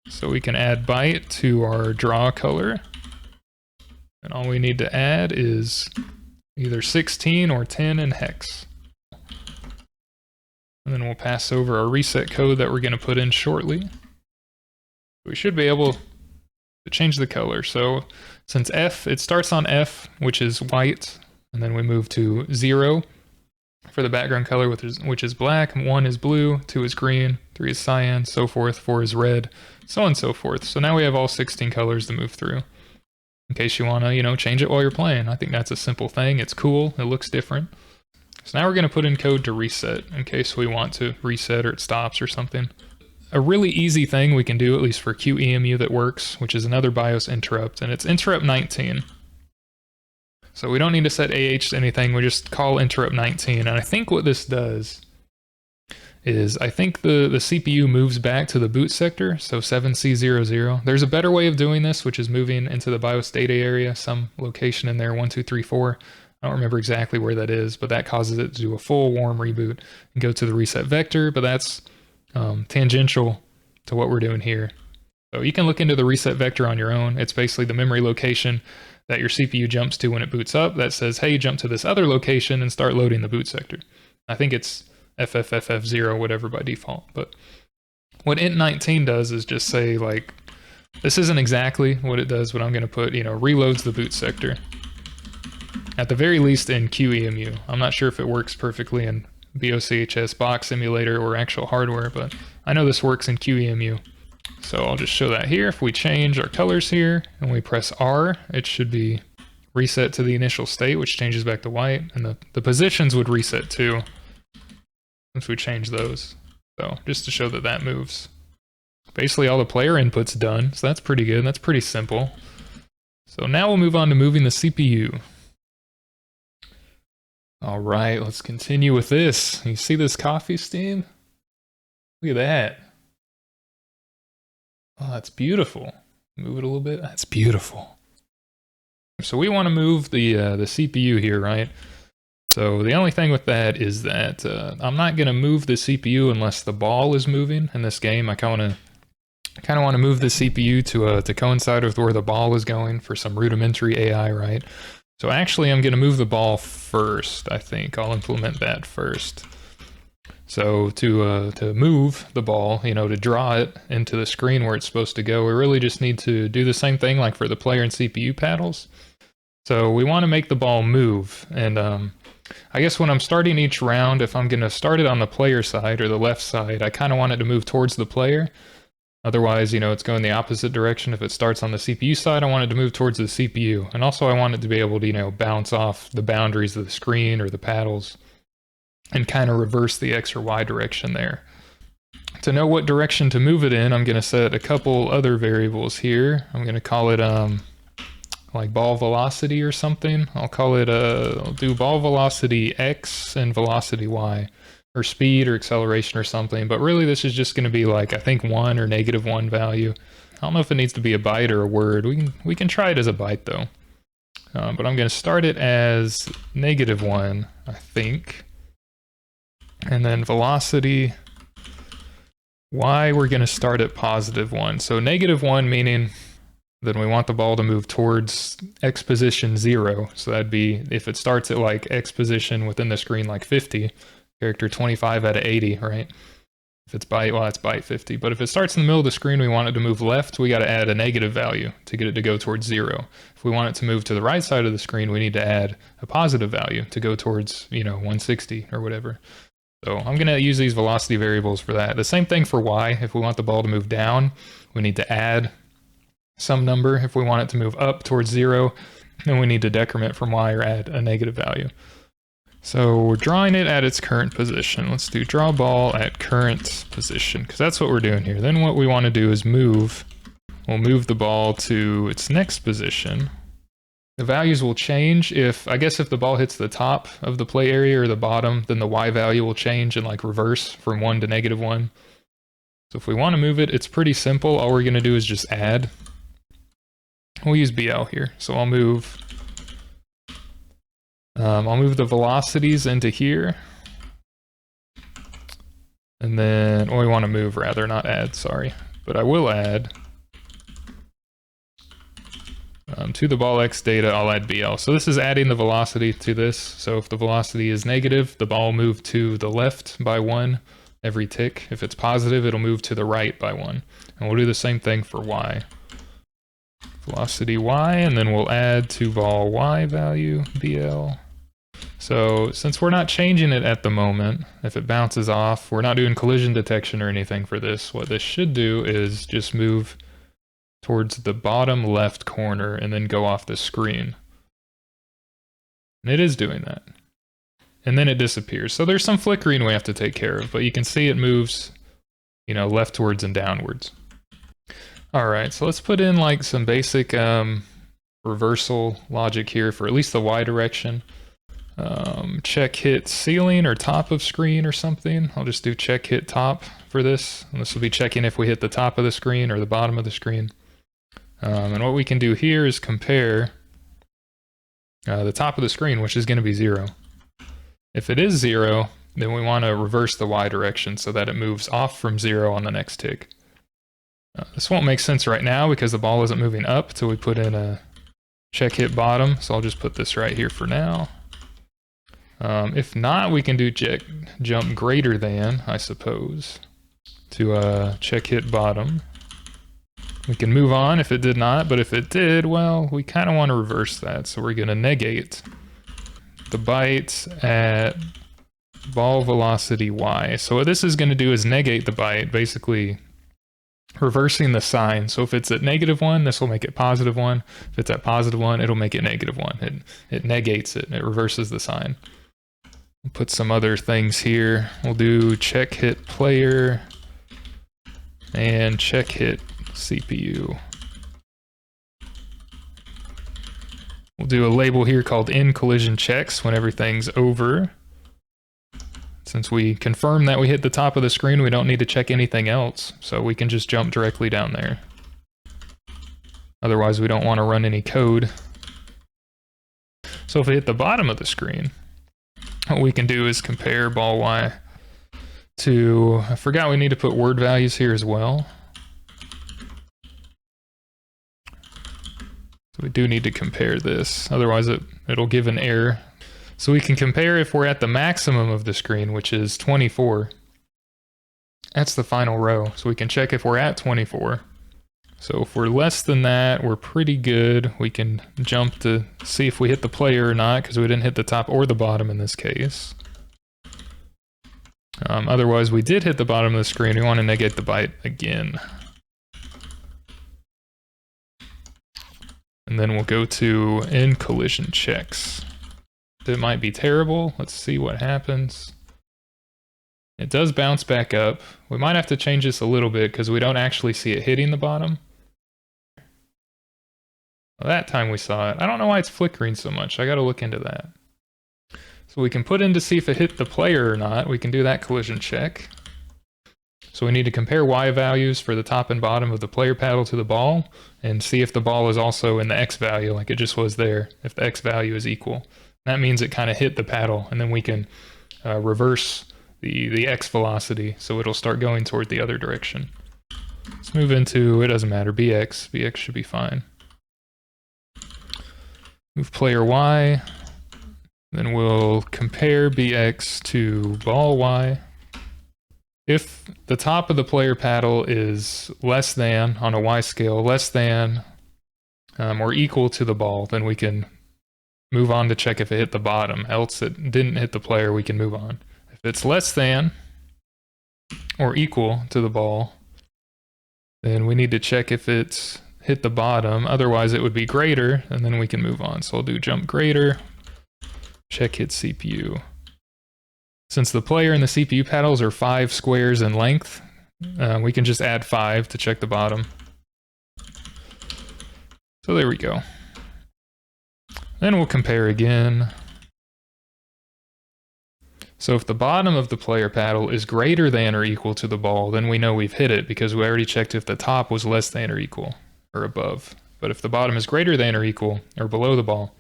So we can add byte to our draw color. And all we need to add is either 16 or 10 in hex. And then we'll pass over our reset code that we're going to put in shortly. We should be able to change the color. So since F, it starts on F, which is white, and then we move to 0 for the background color, which is black, 1 is blue, 2 is green, 3 is cyan, so forth, 4 is red, so on and so forth. So now we have all 16 colors to move through. In case you want to, change it while you're playing. I think that's a simple thing. It's cool. It looks different. So now we're going to put in code to reset in case we want to reset or it stops or something. A really easy thing we can do, at least for QEMU that works, which is another BIOS interrupt, and it's interrupt 19. So we don't need to set AH to anything, we just call interrupt 19. And I think what this does is, I think the CPU moves back to the boot sector, so 7C00. There's a better way of doing this, which is moving into the BIOS data area, some location in there, 1, 2, 3, 4. I don't remember exactly where that is, but that causes it to do a full warm reboot and go to the reset vector, but that's tangential to what we're doing here. So you can look into the reset vector on your own. It's basically the memory location that your CPU jumps to when it boots up that says, hey, jump to this other location and start loading the boot sector. I think it's FFFF0, whatever by default. But what int19 does is just say, like, this isn't exactly what it does, but I'm going to put, reloads the boot sector. At the very least in QEMU. I'm not sure if it works perfectly in BOCHS box simulator or actual hardware, but I know this works in QEMU. So I'll just show that here. If we change our colors here and we press R, it should be reset to the initial state, which changes back to white, and the positions would reset too once we change those. So just to show that that moves. Basically all the player input's done, so that's pretty good. That's pretty simple. So now we'll move on to moving the CPU. All right, let's continue with this. You see this coffee steam? Look at that. Oh, that's beautiful. Move it a little bit. That's beautiful. So we want to move the CPU here, right? So the only thing with that is that I'm not going to move the CPU unless the ball is moving in this game. I kind of want to move the CPU to coincide with where the ball is going for some rudimentary AI, right? So actually I'm going to move the ball first, I think. I'll implement that first. So to move the ball, to draw it into the screen where it's supposed to go, we really just need to do the same thing like for the player and CPU paddles. So we want to make the ball move. And I guess when I'm starting each round, if I'm going to start it on the player side or the left side, I kind of want it to move towards the player. Otherwise, it's going the opposite direction. If it starts on the CPU side, I want it to move towards the CPU. And also I want it to be able to, bounce off the boundaries of the screen or the paddles and kind of reverse the X or Y direction there. To know what direction to move it in, I'm going to set a couple other variables here. I'm going to call it like ball velocity or something. I'll call it, I'll do ball velocity X and velocity Y. Or speed or acceleration or something, but really this is just going to be like, I think 1 or -1 value. I don't know if it needs to be a byte or a word. We can try it as a byte though. But I'm going to start it as -1, I think. And then velocity Y, we're going to start at +1. So -1 meaning then we want the ball to move towards X position 0. So that'd be, if it starts at like X position within the screen like 50, character 25 out of 80, right? If it's byte, well, it's byte 50. But if it starts in the middle of the screen, we want it to move left, we got to add a negative value to get it to go towards 0. If we want it to move to the right side of the screen, we need to add a positive value to go towards, 160 or whatever. So I'm going to use these velocity variables for that. The same thing for Y. If we want the ball to move down, we need to add some number. If we want it to move up towards 0, then we need to decrement from Y or add a negative value. So we're drawing it at its current position. Let's do draw ball at current position, because that's what we're doing here. Then what we want to do is we'll move the ball to its next position. The values will change if the ball hits the top of the play area or the bottom, then the Y value will change and like reverse from 1 to -1. So if we want to move it, it's pretty simple. All we're going to do is just add. We'll use BL here. So I'll move the velocities into here. And then, we want to move rather, not add, sorry. but I will add to the ball X data, I'll add BL. So this is adding the velocity to this. So if the velocity is negative, the ball will move to the left by 1 every tick. If it's positive, it'll move to the right by 1. And we'll do the same thing for Y. Velocity Y, and then we'll add to ball Y value, BL. So since we're not changing it at the moment, if it bounces off, we're not doing collision detection or anything for this. What this should do is just move towards the bottom left corner and then go off the screen. And it is doing that. And then it disappears. So there's some flickering we have to take care of, but you can see it moves, you know, leftwards and downwards. All right, so let's put in like some basic reversal logic here for at least the Y direction. Check hit ceiling or top of screen or something. I'll just do check hit top for this. And this will be checking if we hit the top of the screen or the bottom of the screen. And what we can do here is compare the top of the screen, which is going to be 0. If it is 0, then we want to reverse the Y direction so that it moves off from 0 on the next tick. This won't make sense right now because the ball isn't moving up until we put in a check hit bottom. So I'll just put this right here for now. If not, we can do jump greater than, I suppose, to check hit bottom. We can move on if it did not, but if it did, well, we kind of want to reverse that. So we're going to negate the byte at ball velocity Y. So what this is going to do is negate the byte, basically reversing the sign. So if it's at -1, this will make it +1. If it's at +1, it'll make it -1. It negates it, it reverses the sign. We'll put some other things here. We'll do check hit player and check hit CPU. We'll do a label here called in collision checks when everything's over. Since we confirm that we hit the top of the screen, we don't need to check anything else, so we can just jump directly down there. Otherwise, we don't want to run any code. So if we hit the bottom of the screen, what we can do is compare ball Y to, I forgot we need to put word values here as well. So we do need to compare this, otherwise it'll give an error. So we can compare if we're at the maximum of the screen, which is 24. That's the final row, so we can check if we're at 24. So if we're less than that, we're pretty good. We can jump to see if we hit the player or not, because we didn't hit the top or the bottom in this case. Otherwise, we did hit the bottom of the screen. We want to negate the byte again. And then we'll go to in collision checks. It might be terrible. Let's see what happens. It does bounce back up. We might have to change this a little bit because we don't actually see it hitting the bottom. Well, that time we saw it. I don't know why it's flickering so much. I got to look into that. So we can put in to see if it hit the player or not. We can do that collision check. So we need to compare Y values for the top and bottom of the player paddle to the ball and see if the ball is also in the X value like it just was there, if the X value is equal. That means it kind of hit the paddle, and then we can reverse the X velocity so it'll start going toward the other direction. Let's move into, it doesn't matter, BX. BX should be fine. Move player Y, then we'll compare BX to ball Y. If the top of the player paddle is less than, on a Y scale, less than or equal to the ball, then we can move on to check if it hit the bottom. Else it didn't hit the player, we can move on. If it's less than or equal to the ball, then we need to check if it's hit the bottom. Otherwise it would be greater, and then we can move on. So I'll do jump greater, check hit CPU. Since the player and the CPU paddles are 5 squares in length, we can just add 5 to check the bottom. So there we go. Then we'll compare again. So if the bottom of the player paddle is greater than or equal to the ball, then we know we've hit it because we already checked if the top was less than or equal or above. But if the bottom is greater than or equal or below the ball,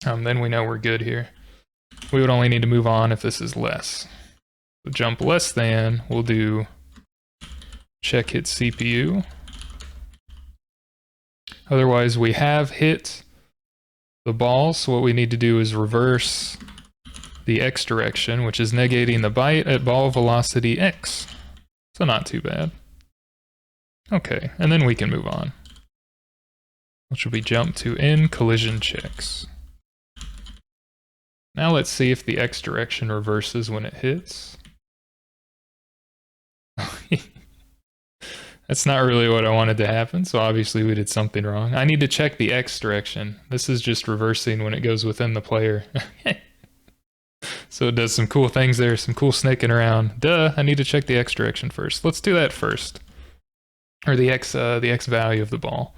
then we know we're good here. We would only need to move on if this is less. So jump less than, we'll do check hit CPU. Otherwise, we have hit the ball, so what we need to do is reverse the x direction, which is negating the byte at ball velocity x. So not too bad. Okay, and then we can move on, which will be jump to end collision checks. Now let's see if the x direction reverses when it hits. That's not really what I wanted to happen, so obviously we did something wrong. I need to check the x direction. This is just reversing when it goes within the player. So it does some cool things there, some cool snaking around. Duh, I need to check the x direction first. Let's do that first. Or the x value of the ball.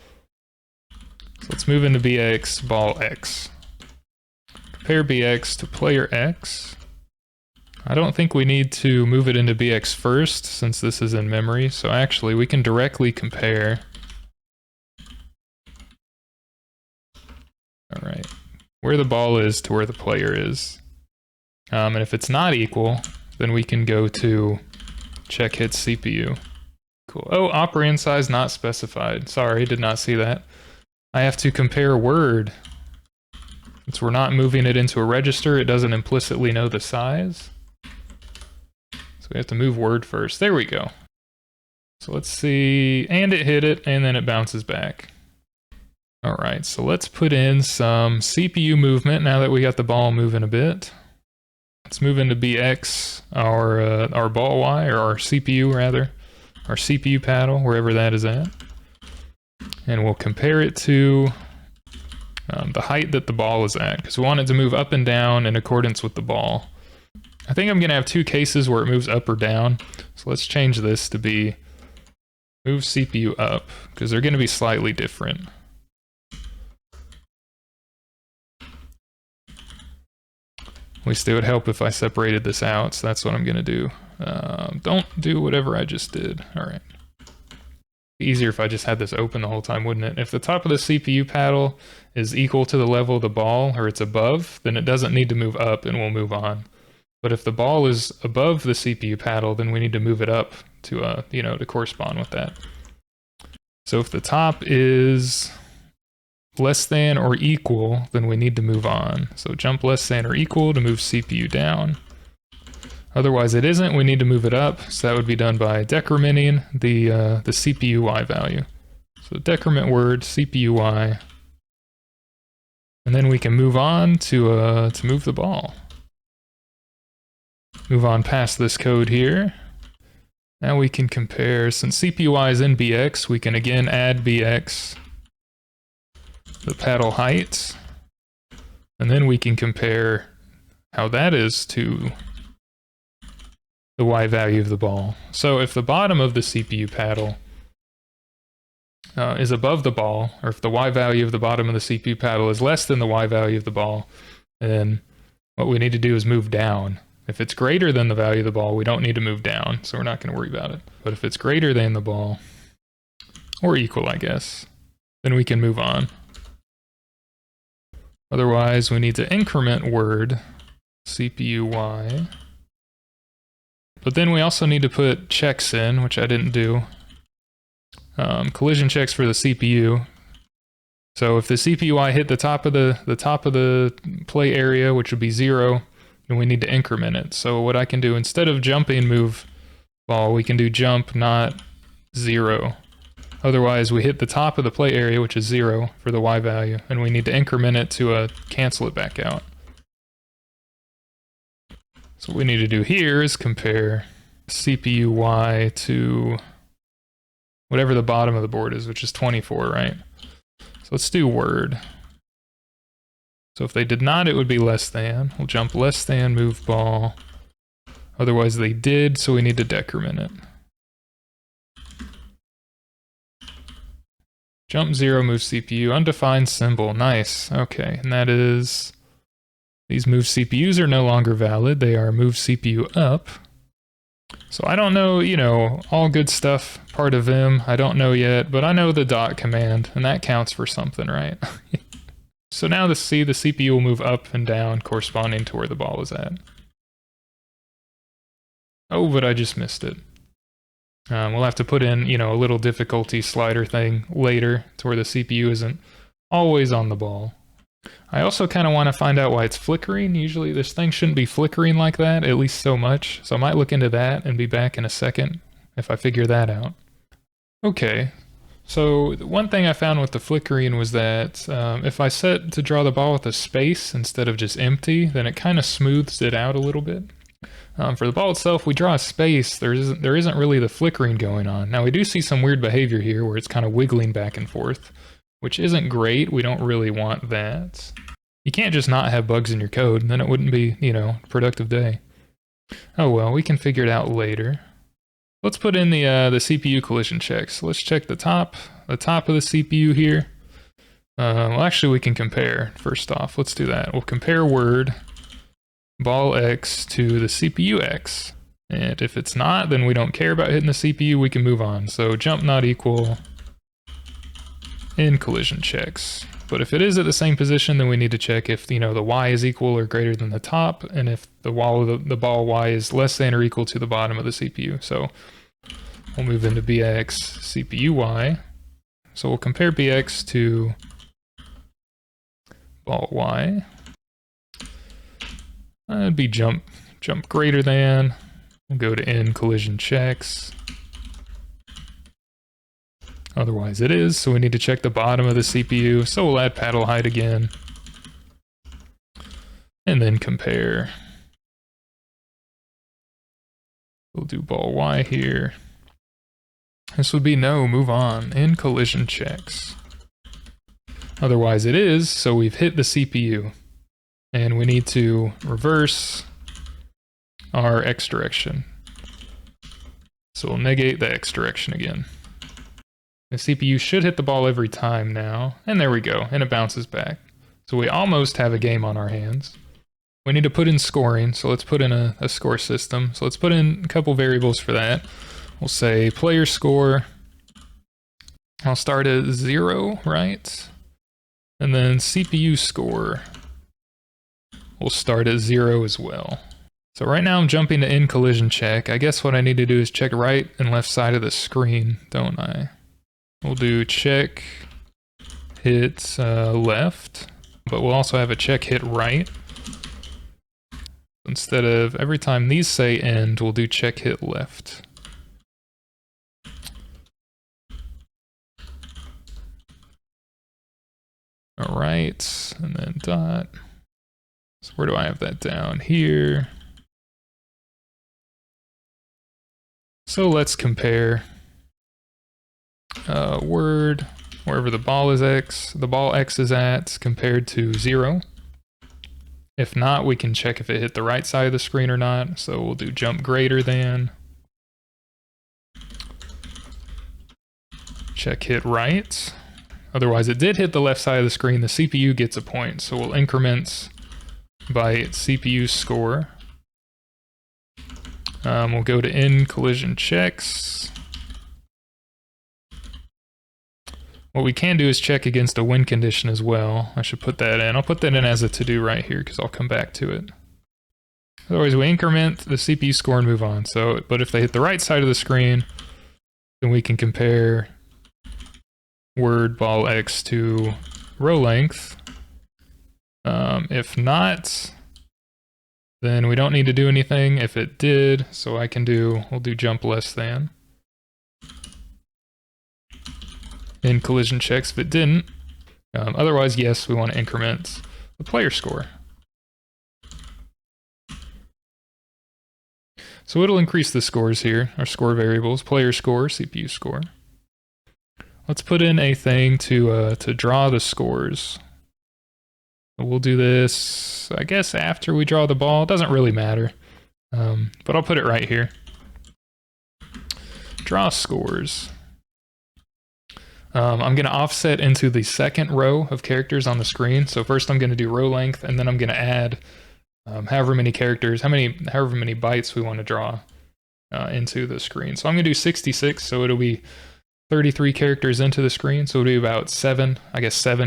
So let's move into bx, ball x. Compare bx to player x. I don't think we need to move it into bx first, since this is in memory, so actually we can directly compare. Alright, where the ball is to where the player is. And if it's not equal, then we can go to check hit CPU. Cool. Oh, operand size not specified. Sorry, did not see that. I have to compare word. Since we're not moving it into a register, it doesn't implicitly know the size. So we have to move word first. There we go. So let's see, and it hit it, and then it bounces back. All right, so let's put in some CPU movement now that we got the ball moving a bit. Let's move into BX, our ball Y, or our CPU rather, our CPU paddle, wherever that is at. And we'll compare it to the height that the ball is at, because we want it to move up and down in accordance with the ball. I think I'm going to have two cases where it moves up or down, so let's change this to be move CPU up, because they're going to be slightly different. At least it would help if I separated this out, so that's what I'm going to do. Don't do whatever I just did. Alright. Easier if I just had this open the whole time, wouldn't it? If the top of the CPU paddle is equal to the level of the ball, or it's above, then it doesn't need to move up and we'll move on. But if the ball is above the CPU paddle, then we need to move it up to, to correspond with that. So if the top is less than or equal, then we need to move on. So jump less than or equal to move CPU down. Otherwise it isn't, we need to move it up. So that would be done by decrementing the CPU Y value. So decrement word, CPU Y. And then we can move on to move the ball. Move on past this code here. Now we can compare, since CPY is in BX, we can again add BX, the paddle height, and then we can compare how that is to the Y value of the ball. So if the bottom of the CPU paddle is above the ball, or if the Y value of the bottom of the CPU paddle is less than the Y value of the ball, then what we need to do is move down. If it's greater than the value of the ball, we don't need to move down, so we're not going to worry about it. But if it's greater than the ball, or equal, I guess, then we can move on. Otherwise, we need to increment word CPU Y. But then we also need to put checks in, which I didn't do. Collision checks for the CPU. So if the CPU Y hit the top of the play area, which would be 0, and we need to increment it. So what I can do, instead of jumping move ball, we can do jump not 0. Otherwise we hit the top of the play area, which is 0 for the Y value, and we need to increment it to cancel it back out. So what we need to do here is compare CPU Y to whatever the bottom of the board is, which is 24, right? So let's do word. So if they did not, it would be less than. We'll jump less than, move ball. Otherwise they did, so we need to decrement it. Jump 0, move CPU, undefined symbol, nice, okay, and that is, these move CPUs are no longer valid, they are move CPU up. So I don't know, all good stuff, part of Vim, I don't know yet, but I know the dot command, and that counts for something, right? So now the CPU will move up and down corresponding to where the ball is at. Oh, but I just missed it. We'll have to put in, a little difficulty slider thing later to where the CPU isn't always on the ball. I also kind of want to find out why it's flickering. Usually this thing shouldn't be flickering like that, at least so much. So I might look into that and be back in a second if I figure that out. Okay, so one thing I found with the flickering was that if I set to draw the ball with a space instead of just empty, then it kind of smooths it out a little bit. For the ball itself, we draw a space, there isn't really the flickering going on. Now we do see some weird behavior here where it's kind of wiggling back and forth, which isn't great. We don't really want that. You can't just not have bugs in your code, then it wouldn't be, a productive day. Oh well, we can figure it out later. Let's put in the CPU collision checks. Let's check the top of the CPU here. Well, actually we can compare first off. Let's do that. We'll compare word ball X to the CPU X. And if it's not, then we don't care about hitting the CPU, we can move on. So jump not equal in collision checks. But if it is at the same position, then we need to check if, the Y is equal or greater than the top, and if the ball Y is less than or equal to the bottom of the CPU. So we'll move into BX CPU Y. So we'll compare BX to ball Y. It'd be jump greater than. We'll go to in collision checks. Otherwise it is, so we need to check the bottom of the CPU. So we'll add paddle height again. And then compare. We'll do ball Y here. This would be no, move on, in collision checks. Otherwise it is, so we've hit the CPU. And we need to reverse our X direction. So we'll negate the X direction again. The CPU should hit the ball every time now, and there we go, and it bounces back. So we almost have a game on our hands. We need to put in scoring, so let's put in a score system. So let's put in a couple variables for that. We'll say player score. I'll start at 0, right? And then CPU score. We'll start at 0 as well. So right now I'm jumping to in collision check. I guess what I need to do is check right and left side of the screen, don't I? We'll do check hit left, but we'll also have a check hit right. Instead of every time these say end, we'll do check hit left. All right, and then dot. So where do I have that down? Here. So let's compare word, wherever the ball is X, the ball X is at, compared to 0. If not, we can check if it hit the right side of the screen or not. So we'll do jump greater than. Check hit right. Otherwise it did hit the left side of the screen, the CPU gets a point. So we'll increment by CPU score. We'll go to in collision checks. What we can do is check against a win condition as well. I should put that in. I'll put that in as a to-do right here because I'll come back to it. Otherwise we increment the CPU score and move on. So, but if they hit the right side of the screen, then we can compare word ball X to row length. If not, then we don't need to do anything. If it did, so we'll do jump less than. In collision checks if it didn't. Otherwise, yes, we want to increment the player score. So it'll increase the scores here, our score variables, player score, CPU score. Let's put in a thing to draw the scores. We'll do this, I guess, after we draw the ball. It doesn't really matter, but I'll put it right here. Draw scores. I'm going to offset into the second row of characters on the screen. So first I'm going to do row length, and then I'm going to add however many characters, however many bytes we want to draw into the screen. So I'm going to do 66, so it'll be 33 characters into the screen, so it'll be about 7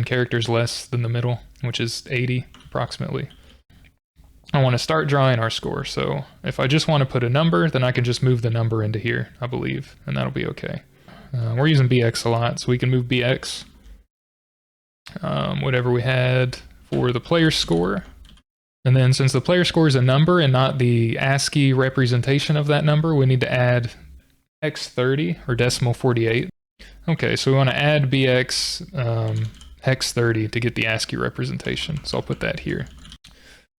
characters less than the middle, which is 80 approximately. I want to start drawing our score. So if I just want to put a number, then I can just move the number into here, I believe, and that'll be okay. We're using BX a lot, so we can move BX. Whatever we had for the player score. And then since the player score is a number and not the ASCII representation of that number, we need to add hex30 or decimal 48. Okay, so we want to add BX hex 30 to get the ASCII representation. So I'll put that here.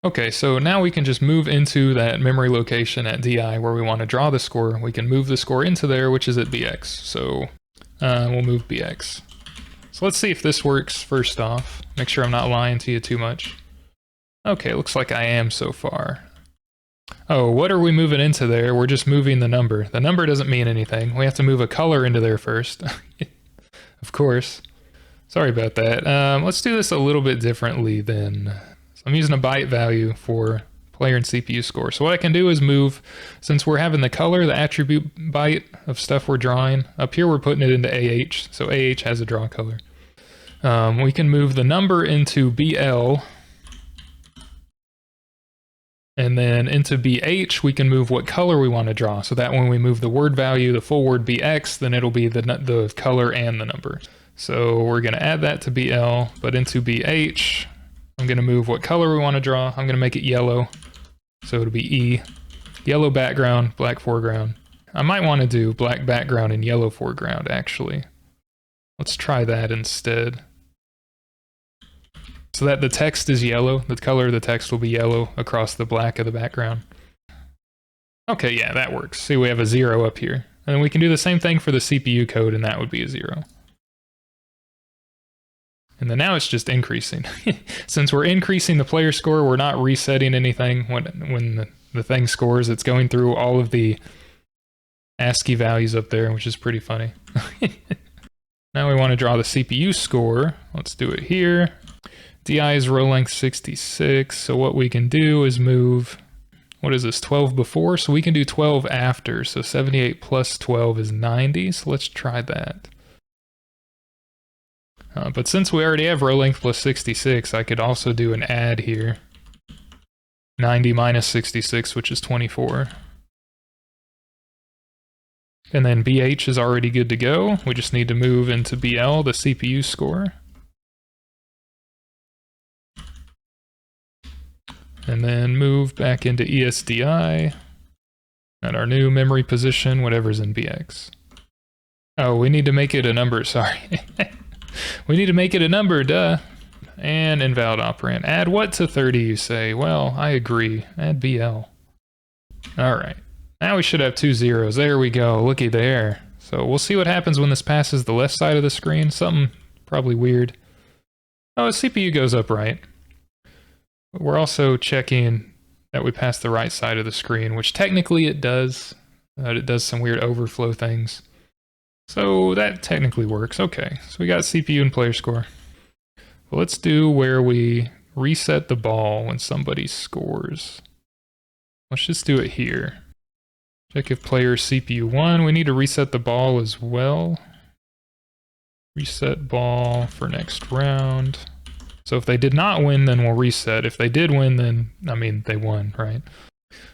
Okay, so now we can just move into that memory location at DI where we want to draw the score. We can move the score into there, which is at BX. So we'll move BX. So let's see if this works first off. Make sure I'm not lying to you too much. Okay, looks like I am so far. Oh, what are we moving into there? We're just moving the number. The number doesn't mean anything. We have to move a color into there first. Of course. Sorry about that. Let's do this a little bit differently then. So I'm using a byte value for player and CPU score. So what I can do is move, since we're having the color, the attribute byte of stuff we're drawing, up here we're putting it into AH. So AH has a draw color. We can move the number into BL. And then into BH, we can move what color we want to draw. So that when we move the word value, the full word BX, then it'll be the color and the number. So we're going to add that to BL, but into BH, I'm going to move what color we want to draw. I'm going to make it yellow. So it'll be E. Yellow background, black foreground. I might want to do black background and yellow foreground, actually. Let's try that instead. So that the text is yellow, the color of the text will be yellow across the black of the background. Okay, yeah, that works. See, we have a 0 up here. And then we can do the same thing for the CPU code, and that would be a 0. And then now it's just increasing. Since we're increasing the player score, we're not resetting anything when the thing scores. It's going through all of the ASCII values up there, which is pretty funny. Now we want to draw the CPU score. Let's do it here. DI is row length 66, so what we can do is move, what is this, 12 before? So we can do 12 after, so 78 plus 12 is 90, so let's try that. But since we already have row length plus 66, I could also do an add here. 90 minus 66, which is 24. And then BH is already good to go. We just need to move into BL, the CPU score. And then move back into ESDI at our new memory position, whatever's in BX. Oh, we need to make it a number, sorry. We need to make it a number, duh. And invalid operand. Add what to 30, you say? Well, I agree. Add BL. Alright. Now we should have 2 zeros. There we go. Looky there. So we'll see what happens when this passes the left side of the screen. Something probably weird. Oh, the CPU goes up right. We're also checking that we pass the right side of the screen, which technically it does. It does some weird overflow things. So that technically works. Okay, so we got CPU and player score. Well, let's do where we reset the ball when somebody scores. Let's just do it here. Check if player CPU 1. We need to reset the ball as well. Reset ball for next round. So if they did not win, then we'll reset. If they did win, then, I mean, they won, right?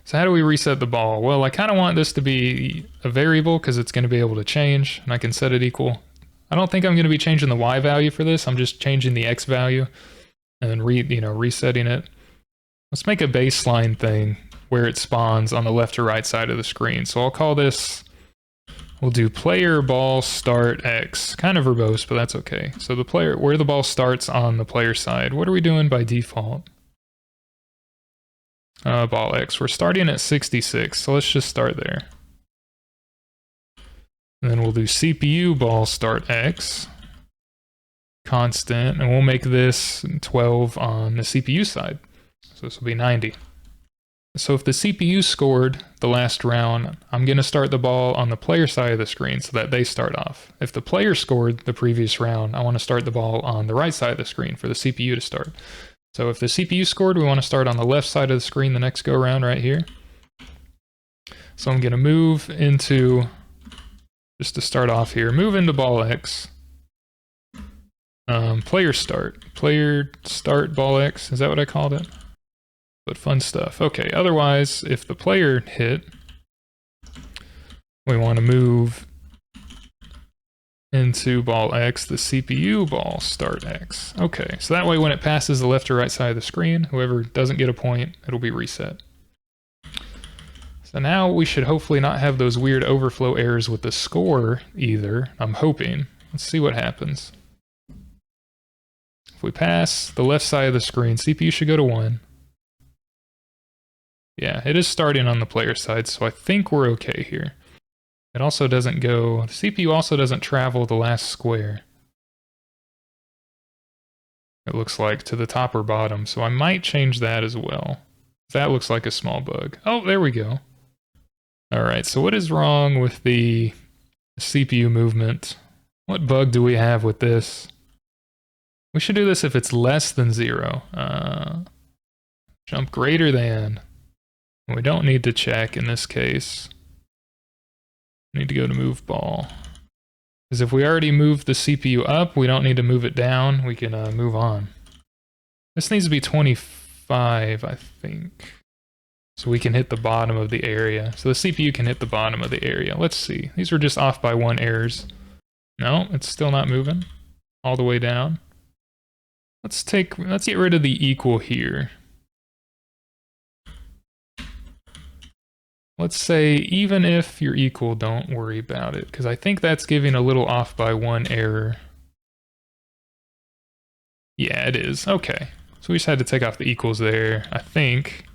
So how do we reset the ball? Well, I kind of want this to be a variable because it's going to be able to change, and I can set it equal. I don't think I'm going to be changing the Y value for this. I'm just changing the X value and then resetting it. Let's make a baseline thing where it spawns on the left or right side of the screen. So I'll call this, we'll do player ball start X. Kind of verbose, but that's okay. So the player, where the ball starts on the player side, what are we doing by default? Ball X. We're starting at 66, so let's just start there. And then we'll do CPU ball start X, constant, and we'll make this 12 on the CPU side. So this will be 90. So if the CPU scored the last round, I'm going to start the ball on the player side of the screen so that they start off. If the player scored the previous round, I want to start the ball on the right side of the screen for the CPU to start. So if the CPU scored, we want to start on the left side of the screen the next go round right here. So I'm going to move into, just to start off here, move into ball X. Player start ball X, is that what I called it? But fun stuff. Okay, otherwise, if the player hit, we want to move into ball X, the CPU ball start X. Okay, so that way when it passes the left or right side of the screen, whoever doesn't get a point, it'll be reset. So now we should hopefully not have those weird overflow errors with the score either, I'm hoping. Let's see what happens. If we pass the left side of the screen, CPU should go to 1. Yeah, it is starting on the player side, so I think we're okay here. It also doesn't go, the CPU also doesn't travel the last square. It looks like to the top or bottom, so I might change that as well. That looks like a small bug. Oh, there we go. Alright, so what is wrong with the CPU movement? What bug do we have with this? We should do this if it's less than 0. Jump greater than. We don't need to check in this case. We need to go to move ball. Because if we already moved the CPU up, we don't need to move it down. We can move on. This needs to be 25, I think. So we can hit the bottom of the area. So the CPU can hit the bottom of the area. Let's see. These were just off by 1 errors. No, it's still not moving. All the way down. Let's get rid of the equal here. Let's say even if you're equal, don't worry about it, because I think that's giving a little off by 1 error. Yeah, it is. Okay. So we just had to take off the equals there. I think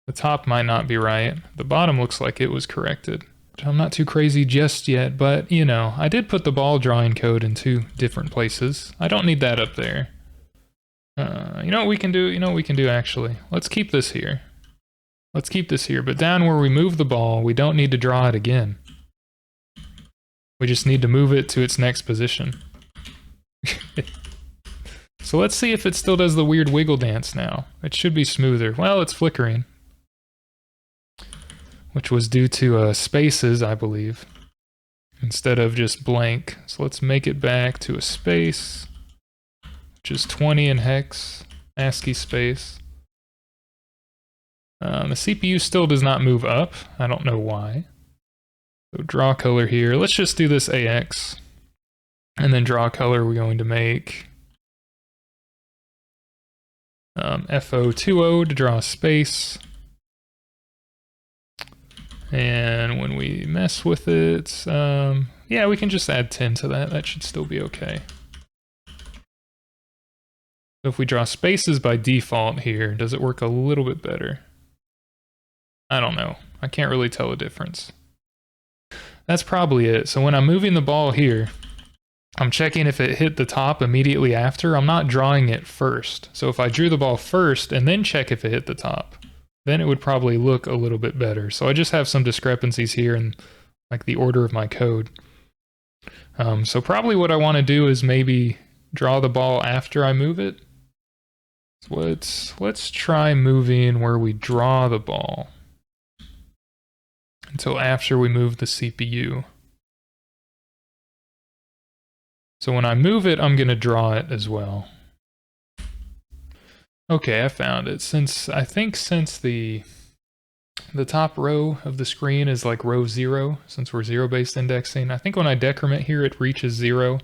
the top might not be right. The bottom looks like it was corrected. I'm not too crazy just yet, but you know, I did put the ball drawing code in 2 different places. I don't need that up there. You know what we can do? You know what we can do actually? Let's keep this here. Let's keep this here, but down where we move the ball, we don't need to draw it again. We just need to move it to its next position. So let's see if it still does the weird wiggle dance now. It should be smoother. Well, it's flickering. Which was due to spaces, I believe, instead of just blank. So let's make it back to a space, which is 20 in hex, ASCII space. The CPU still does not move up. I don't know why. So draw color here. Let's just do this AX. And then draw color we're going to make FO20 to draw a space. And when we mess with it, yeah, we can just add 10 to that. That should still be okay. So if we draw spaces by default here, does it work a little bit better? I don't know. I can't really tell a difference. That's probably it. So when I'm moving the ball here, I'm checking if it hit the top immediately after. I'm not drawing it first. So if I drew the ball first and then check if it hit the top, then it would probably look a little bit better. So I just have some discrepancies here in like the order of my code. So probably what I want to do is maybe draw the ball after I move it. So let's try moving where we draw the ball until after we move the CPU. So when I move it, I'm going to draw it as well. Okay, I found it. I think since the top row of the screen is like row 0, since we're 0-based indexing, I think when I decrement here, it reaches 0.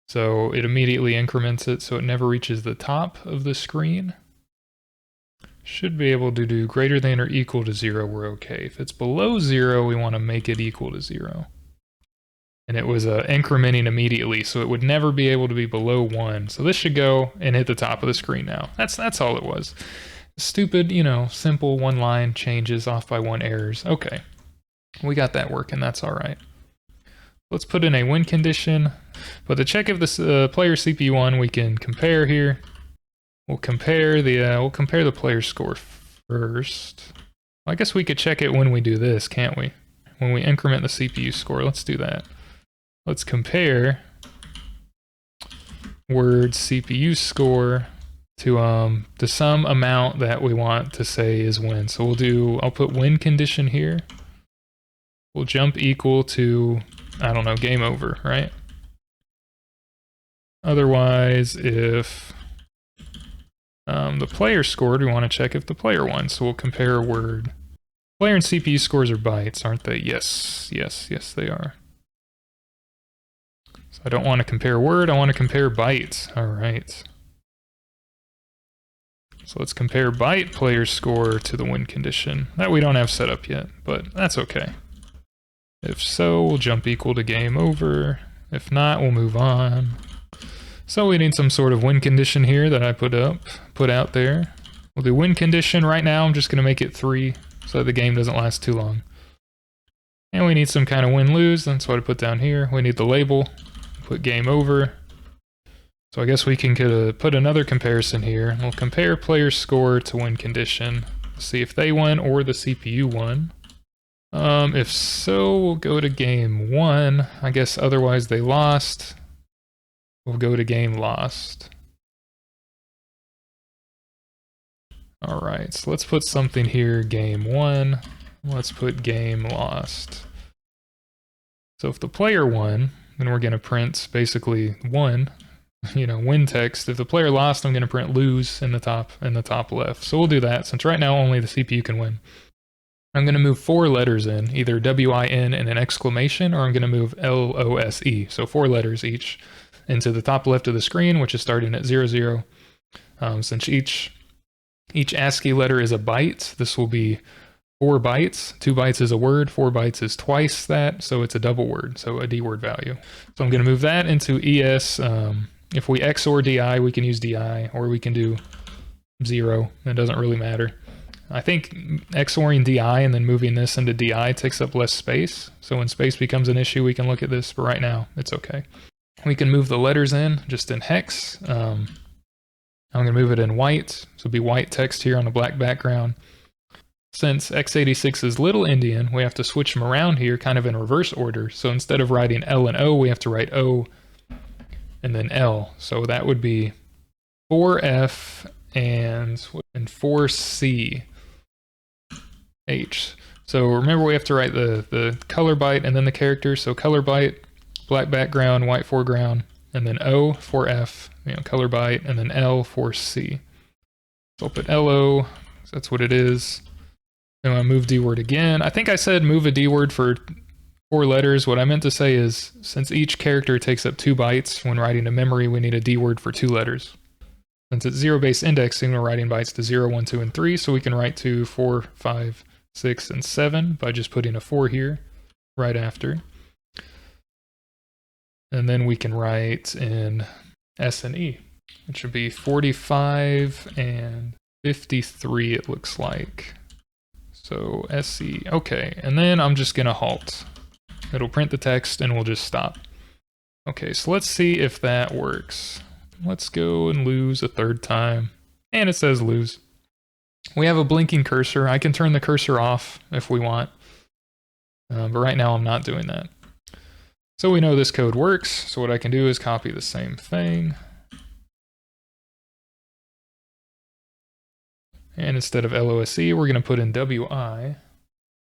So it immediately increments it, so it never reaches the top of the screen. Should be able to do greater than or equal to 0, we're okay. If it's below 0, we want to make it equal to 0. And it was incrementing immediately, so it would never be able to be below 1. So this should go and hit the top of the screen now. That's all it was. Stupid, you know, simple 1-line changes off by 1 errors. Okay, we got that working, that's all right. Let's put in a win condition, but to check if this player CPU1, we can compare here. We'll compare the player score first. I guess we could check it when we do this, can't we? When we increment the CPU score, let's do that. Let's compare word CPU score to some amount that we want to say is win. So I'll put win condition here. We'll jump equal to, I don't know, game over, right? Otherwise, if The player scored, we want to check if the player won, so we'll compare word. Player and CPU scores are bytes, aren't they? Yes, yes, yes, they are. So I don't want to compare word, I want to compare bytes. All right. So let's compare byte player score to the win condition. That we don't have set up yet, but that's okay. If so, we'll jump equal to game over. If not, we'll move on. So we need some sort of win condition here that I put out there. We'll do win condition. Right now I'm just going to make it 3 so that the game doesn't last too long. And we need some kind of win-lose, that's what I put down here. We need the label, put game over. So I guess we can put another comparison here. We'll compare player score to win condition, see if they won or the CPU won. If so, we'll go to game 1. I guess otherwise they lost. We'll go to game lost. Alright, so let's put something here, game 1. Let's put game lost. So if the player won, then we're going to print basically 1, win text. If the player lost, I'm going to print lose in the top left. So we'll do that, since right now only the CPU can win. I'm going to move 4 letters in, either WIN and an exclamation, or I'm going to move LOSE, so 4 letters each, into the top left of the screen, which is starting at 00. Since each ASCII letter is a byte, this will be 4 bytes. 2 bytes is a word, 4 bytes is twice that, so it's a double word, so a D word value. So I'm going to move that into ES. If we XOR DI, we can use DI, or we can do 0. It doesn't really matter. I think XORing DI and then moving this into DI takes up less space. So when space becomes an issue, we can look at this, but right now, it's okay. We can move the letters in, just in hex. I'm going to move it in white, so it'll be white text here on a black background. Since x86 is Little Endian, we have to switch them around here kind of in reverse order. So instead of writing L and O, we have to write O and then L. So that would be 4F and 4C H. So remember, we have to write the color byte and then the character. So color byte, black background, white foreground, and then O for F, color byte, and then L for C. So I'll put LO, so that's what it is. Then I move D word again. I think I said move a D word for 4 letters. What I meant to say is, since each character takes up 2 bytes when writing to memory, we need a D word for 2 letters. Since it's 0-based indexing, we're writing bytes to 0, 1, 2, and 3, so we can write to 4, 5, 6, and 7 by just putting a 4 here right after. And then we can write in S and E, which should be 45 and 53, it looks like. So SE, okay, and then I'm just gonna halt. It'll print the text and we'll just stop. Okay, so let's see if that works. Let's go and lose a 3rd time. And it says lose. We have a blinking cursor. I can turn the cursor off if we want. But right now I'm not doing that. So we know this code works. So what I can do is copy the same thing. And instead of LOSE, we're going to put in WI.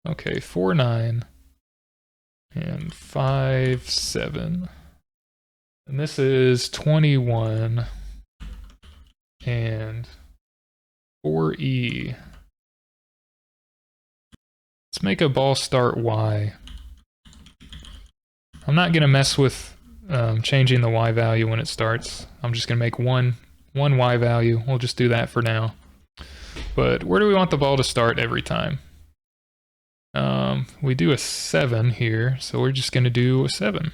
Okay, 4, 9 and 5, 7. And this is 21 and 4E. Let's make a ball start Y. I'm not going to mess with changing the Y value when it starts. I'm just going to make one Y value. We'll just do that for now. But where do we want the ball to start every time? We do a 7 here, so we're just going to do a 7.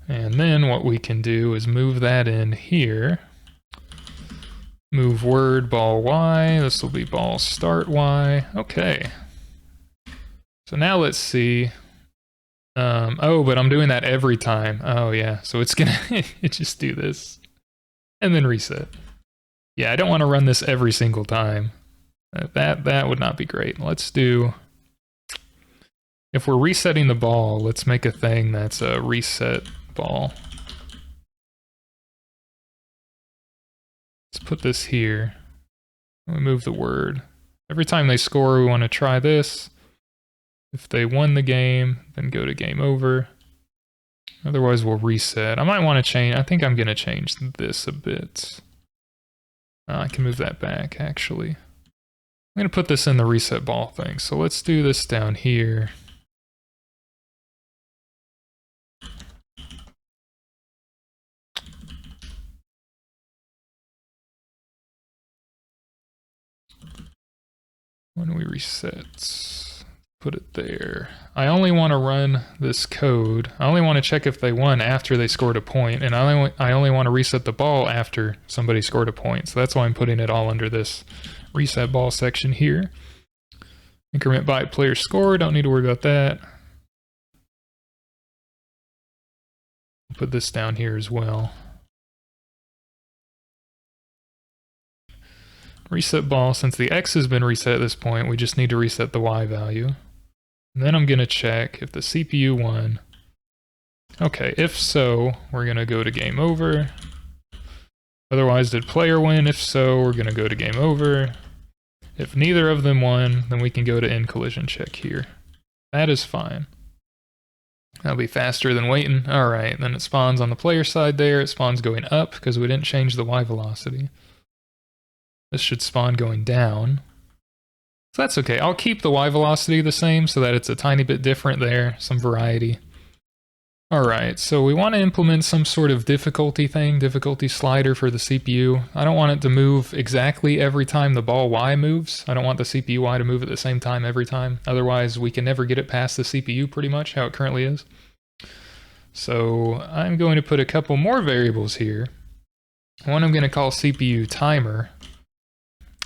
And then what we can do is move that in here. Move word ball Y. This will be ball start Y. Okay. So now let's see. Oh, but I'm doing that every time. Oh yeah, so it's gonna just do this and then reset. Yeah, I don't want to run this every single time. That would not be great. Let's do, if we're resetting the ball, let's make a thing that's a reset ball. Let's put this here. We move the word. Every time they score, we want to try this. If they won the game, then go to game over. Otherwise, we'll reset. I might want to change, I think I'm going to change this a bit. I can move that back, actually. I'm going to put this in the reset ball thing. So let's do this down here. When we reset, put it there. I only want to run this code. I only want to check if they won after they scored a point, and I only want to reset the ball after somebody scored a point. So that's why I'm putting it all under this reset ball section here. Increment byte player score, don't need to worry about that. Put this down here as well. Reset ball, since the X has been reset at this point, we just need to reset the Y value. And then I'm going to check if the CPU won. Okay, if so, we're going to go to game over. Otherwise, did player win? If so, we're going to go to game over. If neither of them won, then we can go to end collision check here. That is fine. That'll be faster than waiting. Alright, then it spawns on the player side there. It spawns going up because we didn't change the Y velocity. This should spawn going down. So that's okay. I'll keep the Y velocity the same so that it's a tiny bit different there, some variety. Alright, so we want to implement some sort of difficulty thing, difficulty slider for the CPU. I don't want it to move exactly every time the ball Y moves. I don't want the CPU Y to move at the same time every time. Otherwise, we can never get it past the CPU pretty much, how it currently is. So I'm going to put a couple more variables here. One I'm going to call CPU timer.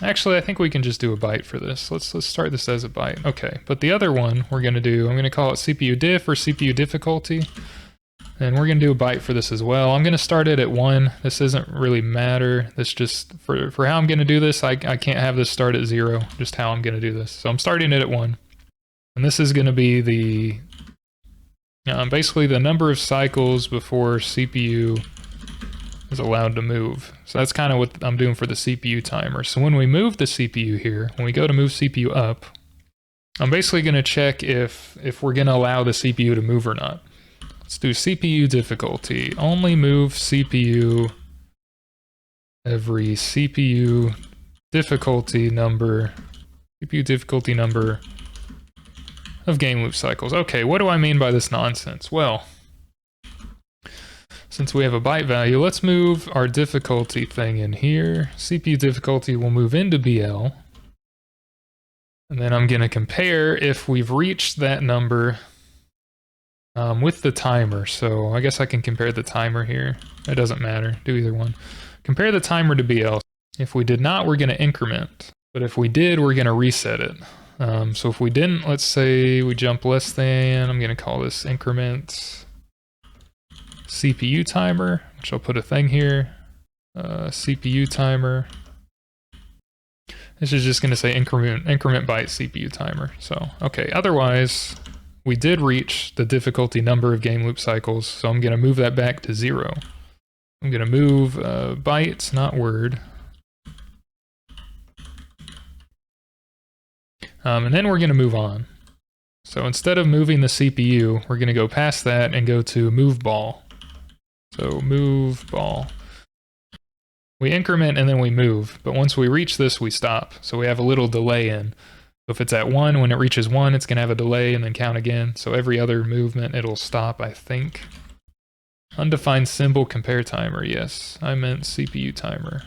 Actually, I think we can just do a byte for this. Let's start this as a byte. Okay, but the other one we're going to do, I'm going to call it CPU diff or CPU difficulty. And we're going to do a byte for this as well. I'm going to start it at 1. This doesn't really matter. This just, for how I'm going to do this, I can't have this start at 0, just how I'm going to do this. So I'm starting it at 1. And this is going to be the, basically the number of cycles before CPU is allowed to move. So that's kind of what I'm doing for the CPU timer. So when we move the CPU here, when we go to move CPU up, I'm basically going to check if we're going to allow the CPU to move or not. Let's do CPU difficulty. Only move CPU every CPU difficulty number of game loop cycles. Okay, what do I mean by this nonsense? Well, since we have a byte value, let's move our difficulty thing in here. CPU difficulty will move into BL. And then I'm going to compare if we've reached that number with the timer. So I guess I can compare the timer here. It doesn't matter. Do either one. Compare the timer to BL. If we did not, we're going to increment. But if we did, we're going to reset it. So if we didn't, let's say we jump less than, I'm going to call this increment CPU timer, which I'll put a thing here. CPU timer. This is just going to say increment byte CPU timer. So, okay, otherwise, we did reach the difficulty number of game loop cycles, so I'm going to move that back to 0. I'm going to move bytes, not word. And then we're going to move on. So instead of moving the CPU, we're going to go past that and go to move ball. So move ball. We increment and then we move, but once we reach this, we stop. So we have a little delay in. So if it's at 1, when it reaches 1, it's going to have a delay and then count again. So every other movement, it'll stop, I think. Undefined symbol compare timer. Yes, I meant CPU timer.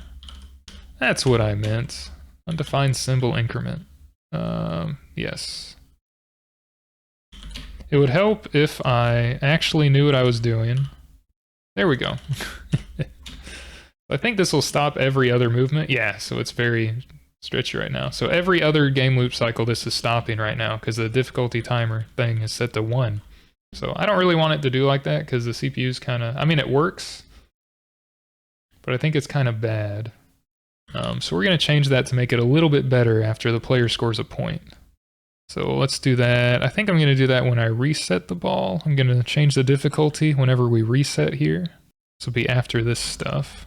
That's what I meant. Undefined symbol increment. Yes. It would help if I actually knew what I was doing. There we go. I think this will stop every other movement. Yeah, so it's very stretchy right now. So every other game loop cycle, this is stopping right now because the difficulty timer thing is set to 1. So I don't really want it to do like that because the CPU's kind of, I mean, it works, but I think it's kind of bad. So we're going to change that to make it a little bit better after the player scores a point. So let's do that. I think I'm going to do that when I reset the ball. I'm going to change the difficulty whenever we reset here. This will be after this stuff.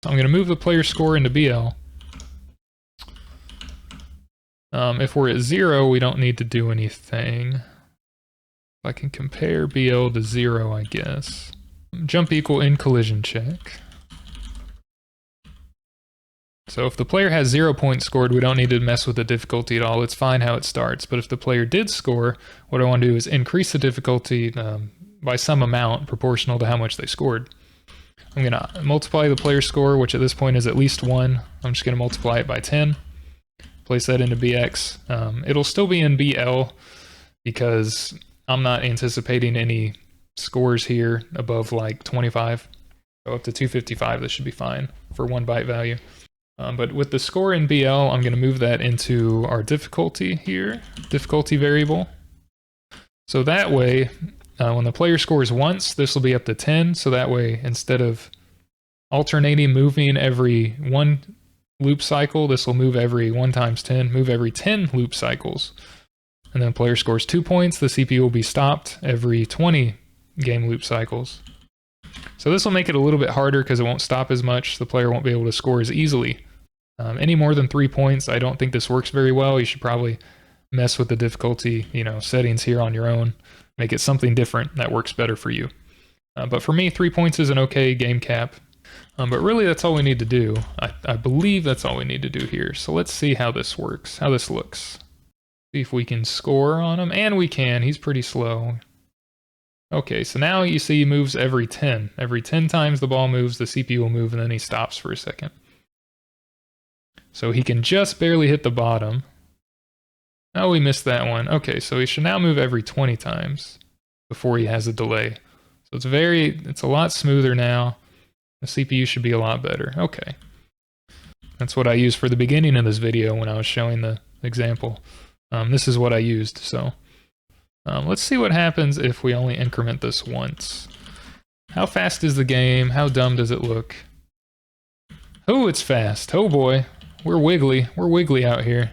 I'm going to move the player score into BL. If we're at 0, we don't need to do anything. I can compare BL to 0, I guess. Jump equal in collision check. So if the player has 0 points scored, we don't need to mess with the difficulty at all. It's fine how it starts. But if the player did score, what I want to do is increase the difficulty by some amount proportional to how much they scored. I'm going to multiply the player score, which at this point is at least 1. I'm just going to multiply it by 10. Place that into BX. It'll still be in BL because I'm not anticipating any scores here above like 25. So up to 255, this should be fine for 1 byte value. But with the score in BL, I'm going to move that into our difficulty here, difficulty variable. So that way, when the player scores once, this will be up to 10. So that way, instead of alternating moving every 1 loop cycle, this will move every 1 times 10, move every 10 loop cycles. And then player scores 2 points, the CPU will be stopped every 20 game loop cycles. So this will make it a little bit harder because it won't stop as much. The player won't be able to score as easily. Any more than 3 points, I don't think this works very well. You should probably mess with the difficulty, settings here on your own. Make it something different that works better for you. But for me, 3 points is an okay game cap. But really, that's all we need to do. I believe that's all we need to do here. So let's see how this works, how this looks. See if we can score on him. And we can. He's pretty slow. Okay, so now you see he moves every 10. Every 10 times the ball moves, the CPU will move, and then he stops for a second. So he can just barely hit the bottom. Oh, we missed that one. Okay, so he should now move every 20 times before he has a delay. So it's a lot smoother now. The CPU should be a lot better. Okay. That's what I used for the beginning of this video when I was showing the example. This is what I used, so. Let's see what happens if we only increment this once. How fast is the game? How dumb does it look? Oh, it's fast. Oh boy. We're wiggly. We're wiggly out here.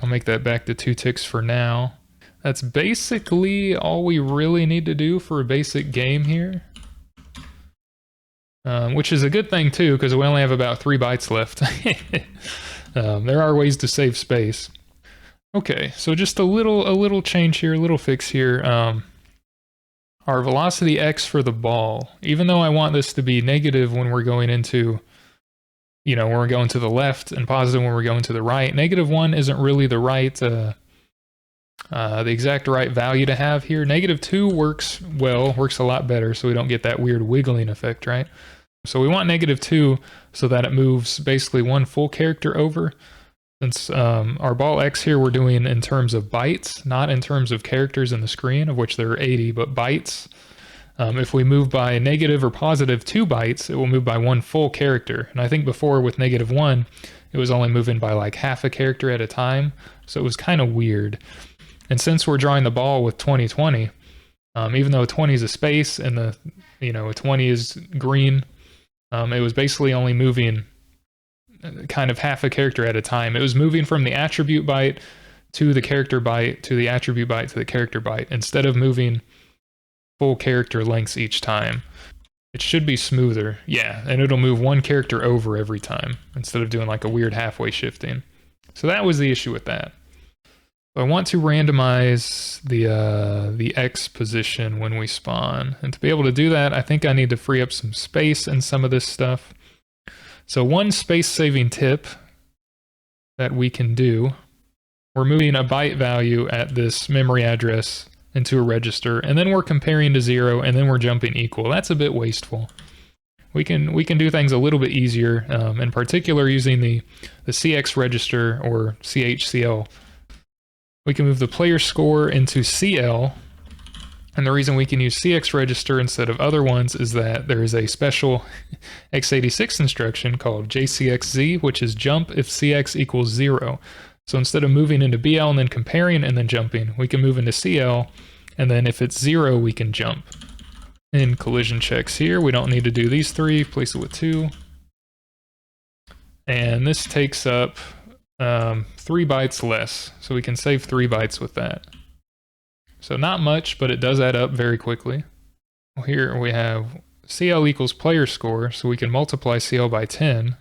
I'll make that back to 2 ticks for now. That's basically all we really need to do for a basic game here. Which is a good thing too, because we only have about 3 bytes left. There are ways to save space. Okay, so just a little change here, a little fix here. Our velocity x for the ball, even though I want this to be negative when we're going into, when we're going to the left, and positive when we're going to the right, -1 isn't really the right, the exact right value to have here. -2 works well, works a lot better, so we don't get that weird wiggling effect, right? So we want -2 so that it moves basically 1 full character over. Since our ball X here we're doing in terms of bytes, not in terms of characters in the screen, of which there are 80, but bytes. If we move by negative or positive 2 bytes, it will move by 1 full character. And I think before with -1, it was only moving by like half a character at a time, so it was kind of weird. And since we're drawing the ball with 2020, even though 20 is a space and a 20 is green, it was basically only moving kind of half a character at a time. It was moving from the attribute byte to the character byte to the attribute byte to the character byte instead of moving full character lengths each time. It should be smoother, yeah, and it'll move 1 character over every time instead of doing like a weird halfway shifting. So that was the issue with that. I want to randomize the X position when we spawn, and to be able to do that, I think I need to free up some space in some of this stuff. So one space-saving tip that we can do, we're moving a byte value at this memory address into a register, and then we're comparing to 0, and then we're jumping equal. That's a bit wasteful. We can do things a little bit easier, in particular using the CX register or CHCL. We can move the player score into CL, and the reason we can use CX register instead of other ones is that there is a special x86 instruction called JCXZ, which is jump if CX equals 0. So instead of moving into BL and then comparing and then jumping, we can move into CL, and then if it's 0, we can jump. In collision checks here, we don't need to do these 3, place it with 2. And this takes up 3 bytes less, so we can save 3 bytes with that. So not much, but it does add up very quickly. Well, here we have CL equals player score, so we can multiply CL by 10.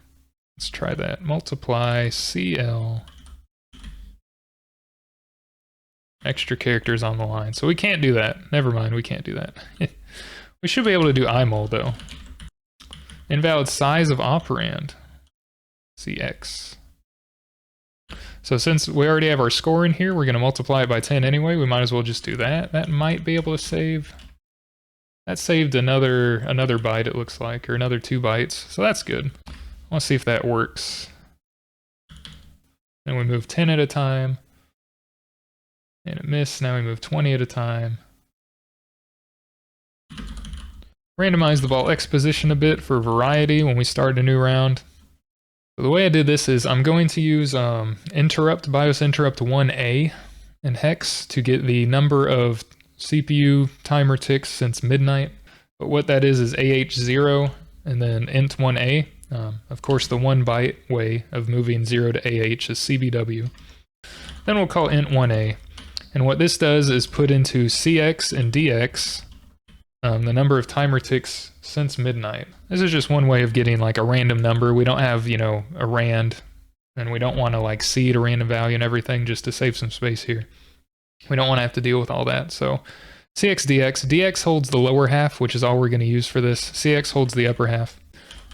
Let's try that. Multiply CL. Extra characters on the line. So we can't do that. Never mind, we can't do that. We should be able to do IMUL though. Invalid size of operand. CX. So since we already have our score in here, we're going to multiply it by 10 anyway. We might as well just do that. That might be able to save. That saved another byte, it looks like, or another 2 bytes. So that's good. Let's see if that works. Then we move 10 at a time. And it missed. Now we move 20 at a time. Randomize the ball X position a bit for variety when we start a new round. So the way I did this is I'm going to use interrupt, BIOS interrupt 1A in hex to get the number of CPU timer ticks since midnight. But what that is AH0 and then int 1A. Of course, the 1 byte way of moving 0 to AH is CBW. Then we'll call int 1A. And what this does is put into CX and DX the number of timer ticks since midnight. This is just one way of getting like a random number. We don't have, a rand, and we don't want to like seed a random value and everything just to save some space here. We don't want to have to deal with all that. So CX, DX. DX holds the lower half, which is all we're going to use for this. CX holds the upper half.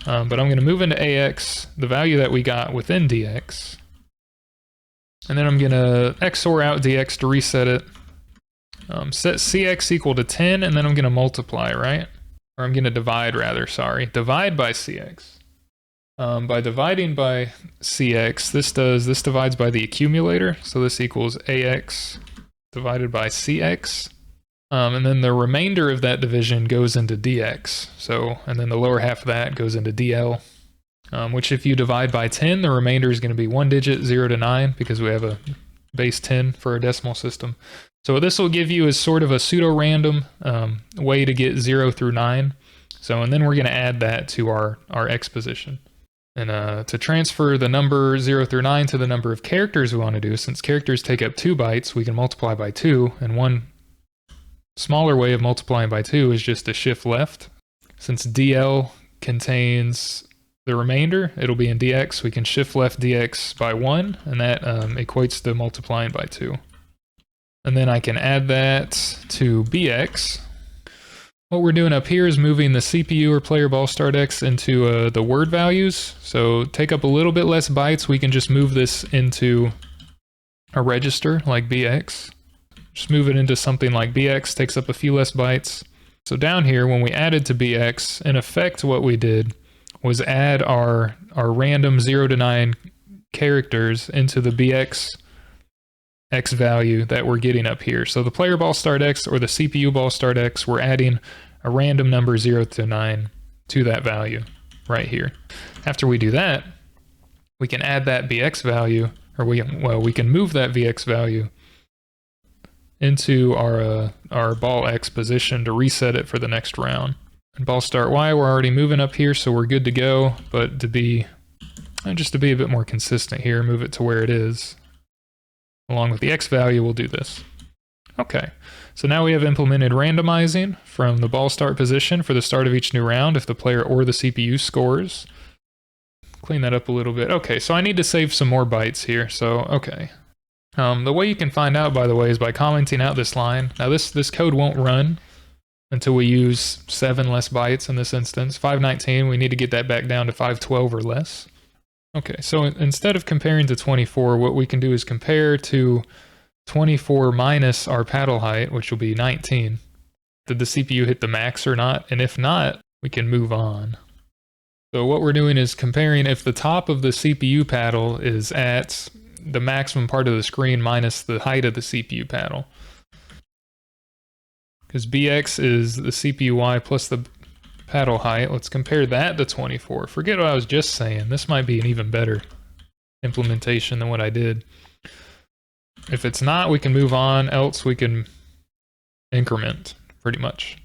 But I'm going to move into AX, the value that we got within DX. And then I'm going to XOR out DX to reset it. Set CX equal to 10, and then I'm going to multiply, right? Or I'm going to divide, rather, sorry. Divide by CX. By dividing by CX, this divides by the accumulator. So this equals AX divided by CX. And then the remainder of that division goes into DX. So, and then the lower half of that goes into DL. Which if you divide by 10, the remainder is going to be 1 digit, 0 to 9, because we have a base 10 for our decimal system. So what this will give you is sort of a pseudo-random way to get 0 through 9. So, and then we're going to add that to our X position. And to transfer the number 0 through 9 to the number of characters we want to do, since characters take up 2 bytes, we can multiply by 2. And one smaller way of multiplying by 2 is just to shift left. Since DL contains the remainder, it'll be in DX. We can shift left DX by 1, and that equates to multiplying by 2. And then I can add that to BX. What we're doing up here is moving the CPU or player ball start X into the word values. So take up a little bit less bytes. We can just move this into a register like BX. Just move it into something like BX, takes up a few less bytes. So down here, when we added to BX, in effect what we did was add our random 0 to 9 characters into the BX X value that we're getting up here. So the player ball start X or the CPU ball start X, we're adding a random number 0 to 9 to that value right here. After we do that, we can add that BX value, or we can move that VX value into our ball X position to reset it for the next round. And ball start Y, we're already moving up here, so we're good to go. But just to be a bit more consistent here, move it to where it is. Along with the X value, we'll do this. Okay, so now we have implemented randomizing from the ball start position for the start of each new round if the player or the CPU scores. Clean that up a little bit. Okay, so I need to save some more bytes here, so okay. The way you can find out, by the way, is by commenting out this line. Now this code won't run until we use 7 less bytes in this instance. 519, we need to get that back down to 512 or less. Okay, so instead of comparing to 24, what we can do is compare to 24 minus our paddle height, which will be 19. Did the CPU hit the max or not? And if not, we can move on. So what we're doing is comparing if the top of the CPU paddle is at the maximum part of the screen minus the height of the CPU paddle. Because BX is the CPU Y plus the paddle height. Let's compare that to 24. Forget what I was just saying. This might be an even better implementation than what I did. If it's not, we can move on. Else we can increment, pretty much.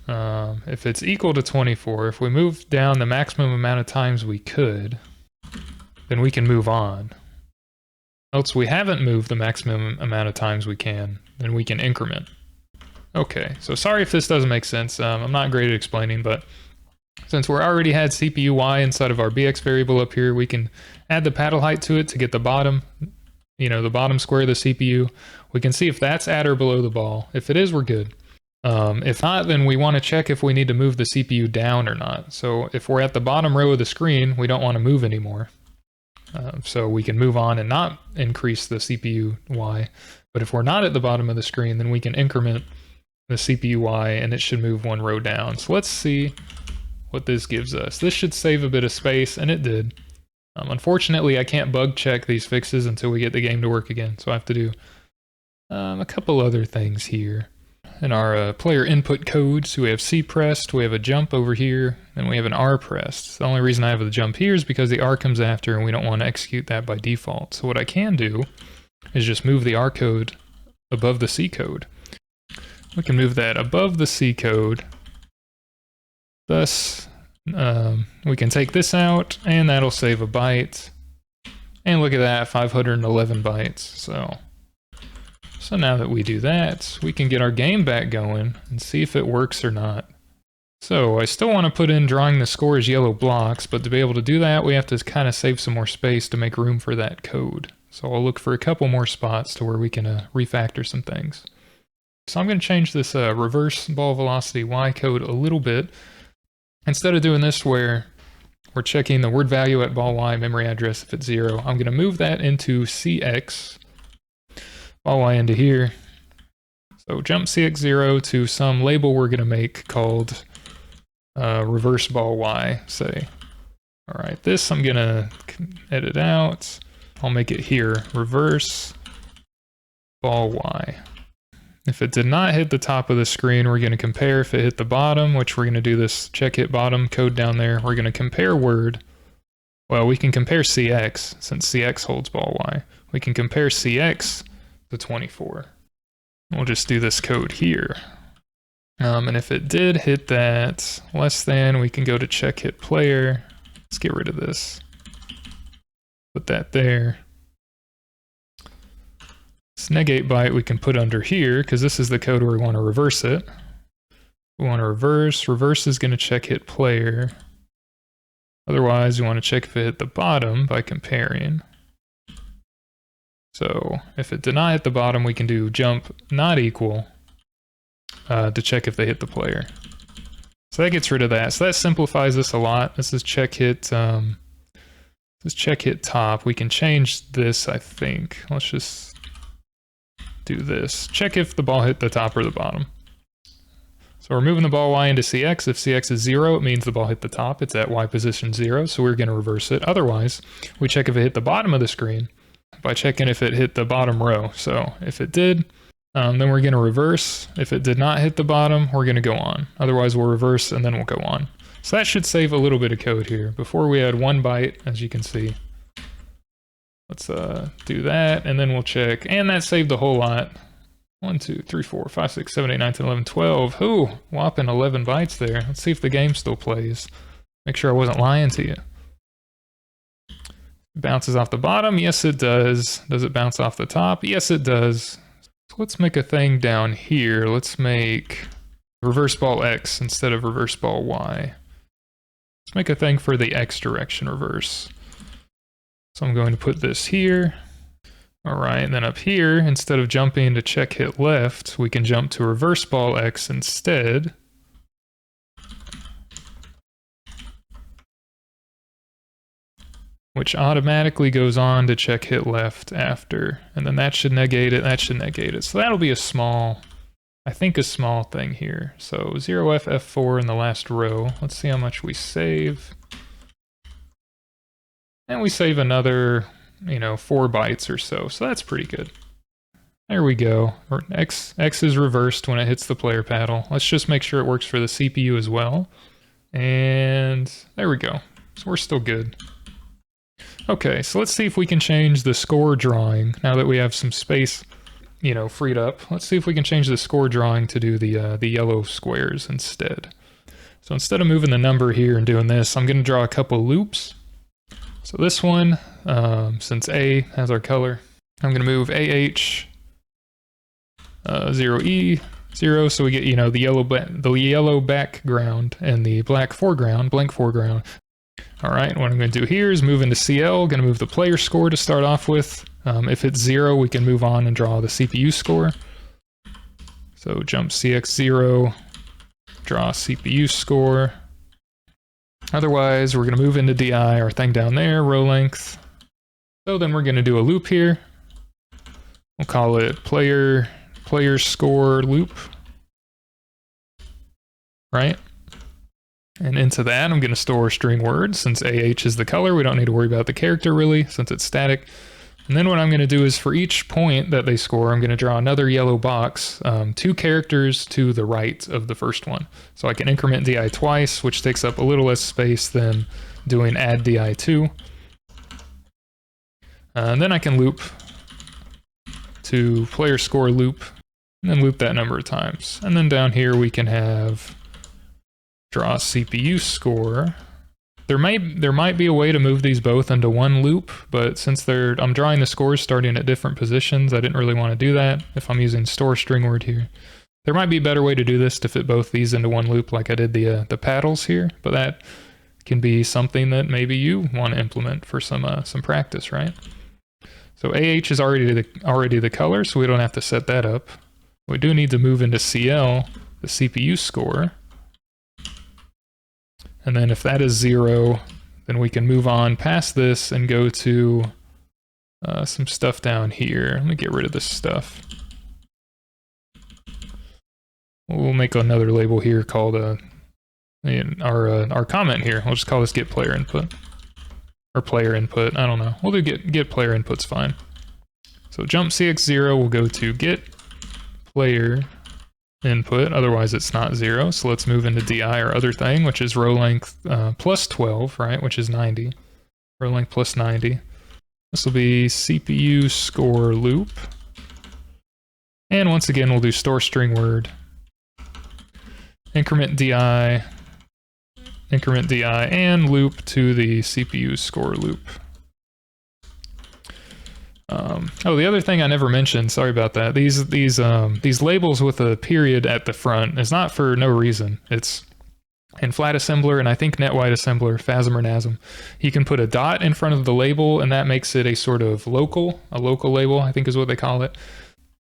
If it's equal to 24, if we move down the maximum amount of times we could, then we can move on. Else we haven't moved the maximum amount of times we can, then we can increment. Okay, so sorry if this doesn't make sense. I'm not great at explaining, but since we already had CPU Y inside of our BX variable up here, we can add the paddle height to it to get the bottom, the bottom square of the CPU. We can see if that's at or below the ball. If it is, we're good. If not, then we want to check if we need to move the CPU down or not. So if we're at the bottom row of the screen, we don't want to move anymore. So we can move on and not increase the CPU Y. But if we're not at the bottom of the screen, then we can increment the CPU Y and it should move one row down. So let's see what this gives us. This should save a bit of space, and it did. Unfortunately, I can't bug check these fixes until we get the game to work again. So I have to do a couple other things here. In our player input codes, we have C pressed, we have a jump over here, and we have an R pressed. The only reason I have the jump here is because the R comes after and we don't want to execute that by default. So what I can do is just move the R code above the C code. We can move that above the C code. Thus, we can take this out and that'll save a byte. And look at that, 511 bytes. So now that we do that, we can get our game back going and see if it works or not. So I still want to put in drawing the score as yellow blocks, but to be able to do that, we have to kind of save some more space to make room for that code. So I'll look for a couple more spots to where we can refactor some things. So I'm going to change this reverse ball velocity Y code a little bit. Instead of doing this where we're checking the word value at ball Y memory address if it's 0, I'm going to move that into CX. Ball Y into here. So jump CX0 to some label we're going to make called reverse ball Y, say. All right, this I'm going to edit out. I'll make it here, reverse ball Y. If it did not hit the top of the screen, we're going to compare if it hit the bottom, which we're going to do this check hit bottom code down there. We're going to compare word. Well, we can compare CX, since CX holds ball Y. We can compare CX to 24. We'll just do this code here. And if it did hit that less than, we can go to check hit player. Let's get rid of this. Put that there. This negate byte we can put under here, because this is the code where we want to reverse it. We want to reverse. Reverse is going to check hit player. Otherwise, we want to check if it hit the bottom by comparing. So if it did not hit the bottom, we can do jump not equal to check if they hit the player. So that gets rid of that. So that simplifies this a lot. This is check hit. This is check hit top. We can change this, I think. Let's just do this. Check if the ball hit the top or the bottom. So we're moving the ball Y into CX. If CX is 0, it means the ball hit the top. It's at Y position 0, so we're going to reverse it. Otherwise, we check if it hit the bottom of the screen by checking if it hit the bottom row. So if it did, then we're going to reverse. If it did not hit the bottom, we're going to go on. Otherwise, we'll reverse and then we'll go on. So that should save a little bit of code here. Before we had 1 byte, as you can see. Let's do that, and then we'll check. And that saved a whole lot. 1, 2, 3, 4, 5, 6, 7, 8, 9, 10, 11, 12. Ooh, whopping 11 bytes there. Let's see if the game still plays. Make sure I wasn't lying to you. Bounces off the bottom? Yes, it does. Does it bounce off the top? Yes, it does. So let's make a thing down here. Let's make reverse ball X instead of reverse ball Y. Let's make a thing for the X direction reverse. So I'm going to put this here. All right, and then up here, instead of jumping to check hit left, we can jump to reverse ball X instead. Which automatically goes on to check hit left after. And then that should negate it, that should negate it. So that'll be a small, I think a small thing here. So 0F F4 in the last row. Let's see how much we save. And we save another, 4 bytes or so. So that's pretty good. There we go. X is reversed when it hits the player paddle. Let's just make sure it works for the CPU as well. And there we go. So we're still good. Okay, so let's see if we can change the score drawing now that we have some space, freed up. Let's see if we can change the score drawing to do the yellow squares instead. So instead of moving the number here and doing this, I'm going to draw a couple loops. So this one, since A has our color, I'm going to move AH 0E 0, so we get the yellow background and the blank foreground. All right, what I'm going to do here is move into CL, going to move the player score to start off with. If it's 0, we can move on and draw the CPU score. So jump CX0, draw CPU score. Otherwise, we're going to move into DI, our thing down there, row length. So then we're going to do a loop here. We'll call it player score loop, right? And into that, I'm going to store string words. Since AH is the color, we don't need to worry about the character really, since it's static. And then what I'm going to do is for each point that they score, I'm going to draw another yellow box, 2 characters to the right of the first one. So I can increment DI twice, which takes up a little less space than doing add DI2. And then I can loop to player score loop, and then loop that number of times. And then down here we can have draw CPU score. There might be a way to move these both into one loop, but since I'm drawing the scores starting at different positions, I didn't really want to do that if I'm using store string word here. There might be a better way to do this to fit both these into one loop like I did the paddles here, but that can be something that maybe you want to implement for some practice, right? So AH is already the color, so we don't have to set that up. We do need to move into CL, the CPU score. And then if that is 0, then we can move on past this and go to some stuff down here. Let me get rid of this stuff. We'll make another label here called our comment here. We'll just call this get player input. Or player input, I don't know. We'll do get player input's fine. So jump CX0 will go to get player input, otherwise it's not 0. So let's move into DI, our other thing, which is row length plus 12, right, which is 90. Row length plus 90. This will be CPU score loop. And once again, we'll do store string word. Increment DI, and loop to the CPU score loop. Oh, the other thing I never mentioned, sorry about that. These labels with a period at the front is not for no reason. It's in flat assembler and I think net wide assembler, FASM or NASM. You can put a dot in front of the label and that makes it a sort of a local label, I think is what they call it.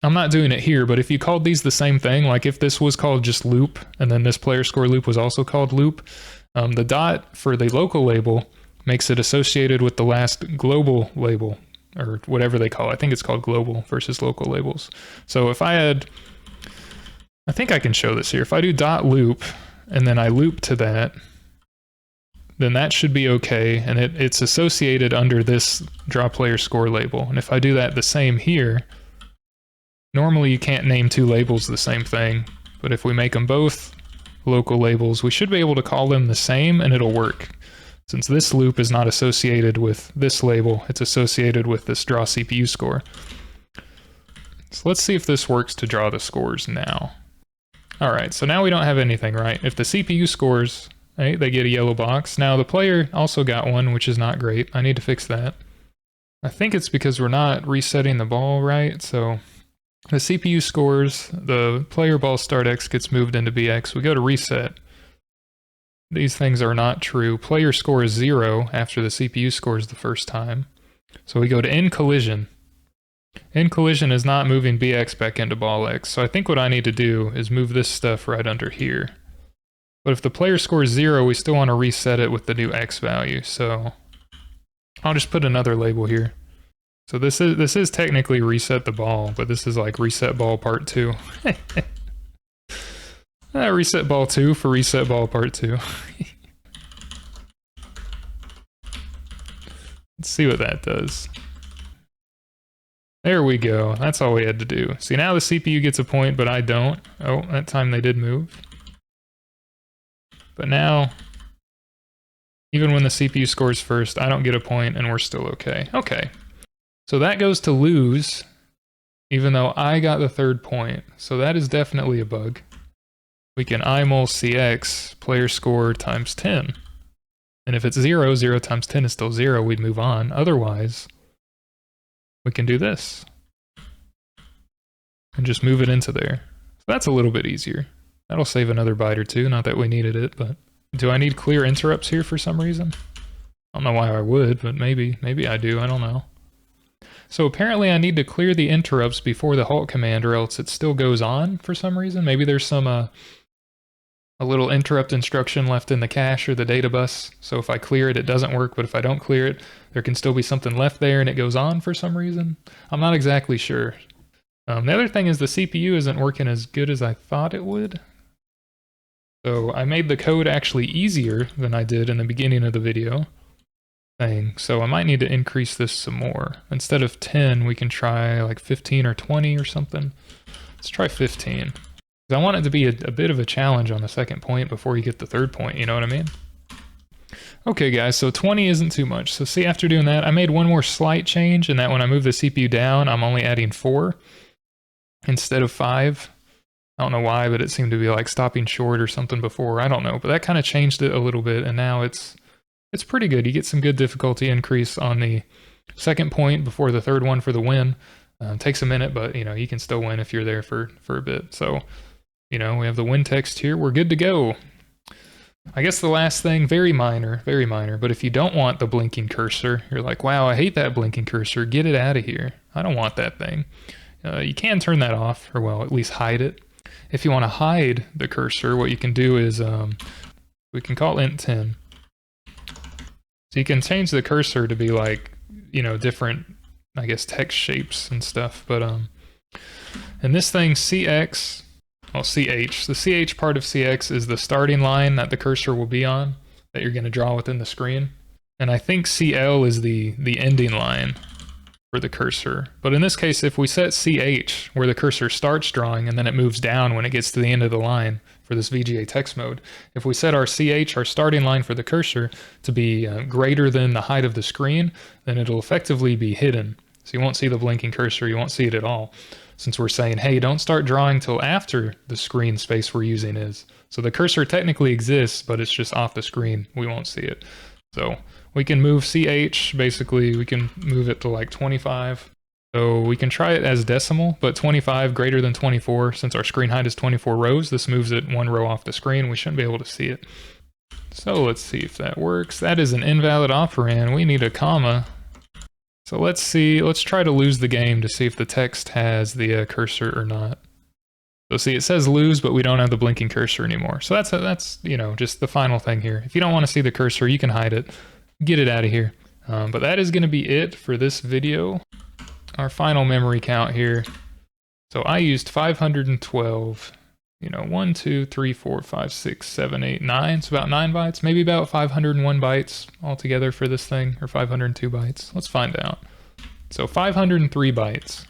I'm not doing it here, but if you called these the same thing, like if this was called just loop and then this player score loop was also called loop, the dot for the local label makes it associated with the last global label, or whatever they call it. I think it's called global versus local labels. So if I think I can show this here. If I do dot loop, and then I loop to that, then that should be okay, and it's associated under this draw player score label. And if I do that the same here, normally you can't name 2 labels the same thing, but if we make them both local labels, we should be able to call them the same and it'll work. Since this loop is not associated with this label, it's associated with this draw CPU score. So let's see if this works to draw the scores now. All right, so now we don't have anything, right? If the CPU scores, right, they get a yellow box. Now the player also got one, which is not great. I need to fix that. I think it's because we're not resetting the ball right. So the CPU scores, the player ball start X gets moved into BX. We go to reset. These things are not true. Player score is 0 after the CPU scores the first time. So we go to end collision. End collision is not moving BX back into ball X. So I think what I need to do is move this stuff right under here. But if the player score is 0, we still want to reset it with the new X value. So I'll just put another label here. So this is technically reset the ball, but this is like reset ball part 2. Reset ball 2 for reset ball part 2. Let's see what that does. There we go. That's all we had to do. See, now the CPU gets a point, but I don't. Oh, that time they did move. But now, even when the CPU scores first, I don't get a point and we're still okay. Okay. So that goes to lose, even though I got the 3rd point. So that is definitely a bug. We can imul cx player score times 10. And if it's 0, 0 times 10 is still 0, we'd move on. Otherwise, we can do this. And just move it into there. So that's a little bit easier. That'll save another byte or 2, not that we needed it, but do I need clear interrupts here for some reason? I don't know why I would, but maybe I do, I don't know. So apparently I need to clear the interrupts before the halt command, or else it still goes on for some reason. Maybe there's some a little interrupt instruction left in the cache or the data bus. So if I clear it, it doesn't work, but if I don't clear it, there can still be something left there and it goes on for some reason. I'm not exactly sure. The other thing is the CPU isn't working as good as I thought it would. So I made the code actually easier than I did in the beginning of the video thing. So I might need to increase this some more. Instead of 10, we can try like 15 or 20 or something. Let's try 15. I want it to be a bit of a challenge on the second point before you get the third point, you know what I mean? Okay guys, so 20 isn't too much. So see, after doing that, I made one more slight change, and that when I move the CPU down, I'm only adding 4 instead of 5. I don't know why, but it seemed to be like stopping short or something before. I don't know, but that kind of changed it a little bit, and now it's pretty good. You get some good difficulty increase on the second point before the third one for the win. Takes a minute, but you know, you can still win if you're there for a bit. So, you know, we have the win text here. We're good to go. I guess the last thing, very minor, but if you don't want the blinking cursor, you're like, wow, I hate that blinking cursor. Get it out of here. I don't want that thing. You can turn that off, or well, at least hide it. If you want to hide the cursor, what you can do is, we can call int 10. So you can change the cursor to be like, you know, different, I guess, text shapes and stuff. But and this thing, CX, well, CH. The CH part of CX is the starting line that the cursor will be on, that you're going to draw within the screen. And I think CL is the ending line for the cursor. But in this case, if we set CH, where the cursor starts drawing and then it moves down when it gets to the end of the line for this VGA text mode, if we set our CH, our starting line for the cursor, to be greater than the height of the screen, then it'll effectively be hidden. So you won't see the blinking cursor, you won't see it at all. Since we're saying, hey, don't start drawing till after the screen space we're using is. So the cursor technically exists, but it's just off the screen. We won't see it. So we can move CH, basically, we can move it to like 25. So we can try it as decimal, but 25 greater than 24. Since our screen height is 24 rows, this moves it 1 row off the screen. We shouldn't be able to see it. So let's see if that works. That is an invalid operand. We need a comma. So let's see, let's try to lose the game to see if the text has the cursor or not. So see, it says lose, but we don't have the blinking cursor anymore. So that's you know, just the final thing here. If you don't want to see the cursor, you can hide it. Get it out of here. But that is going to be it for this video. Our final memory count here. So I used 512. You know, 1, 2, 3, 4, 5, 6, 7, 8, 9. It's about 9 bytes, maybe about 501 bytes altogether for this thing, or 502 bytes. Let's find out. So 503 bytes.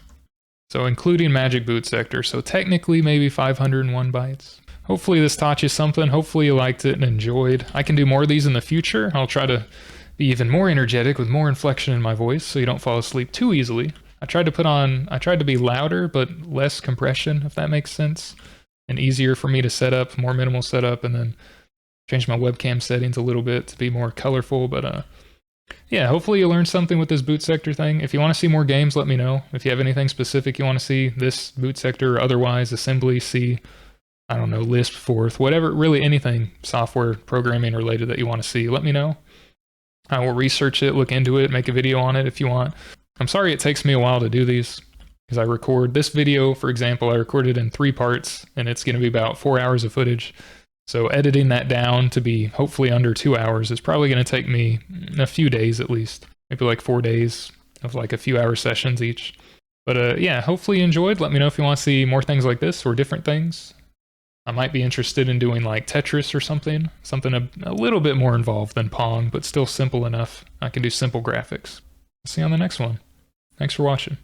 So including Magic Bootsector. So technically maybe 501 bytes. Hopefully this taught you something. Hopefully you liked it and enjoyed. I can do more of these in the future. I'll try to be even more energetic with more inflection in my voice so you don't fall asleep too easily. I tried to be louder but less compression, if that makes sense. And easier for me to set up, more minimal setup, and then change my webcam settings a little bit to be more colorful. But yeah, hopefully you learned something with this Bootsector thing. If you want to see more games, let me know. If you have anything specific you want to see, this Bootsector or otherwise, assembly, C, I don't know, Lisp, Forth, whatever, really anything software programming related that you want to see, let me know. I will research it, look into it, make a video on it if you want. I'm sorry it takes me a while to do these. Because I record this video, for example, I recorded in 3 parts, and it's going to be about 4 hours of footage. So editing that down to be hopefully under 2 hours is probably going to take me a few days at least. Maybe like 4 days of like a few hour sessions each. But yeah, hopefully you enjoyed. Let me know if you want to see more things like this or different things. I might be interested in doing like Tetris or something. Something a little bit more involved than Pong, but still simple enough. I can do simple graphics. See you on the next one. Thanks for watching.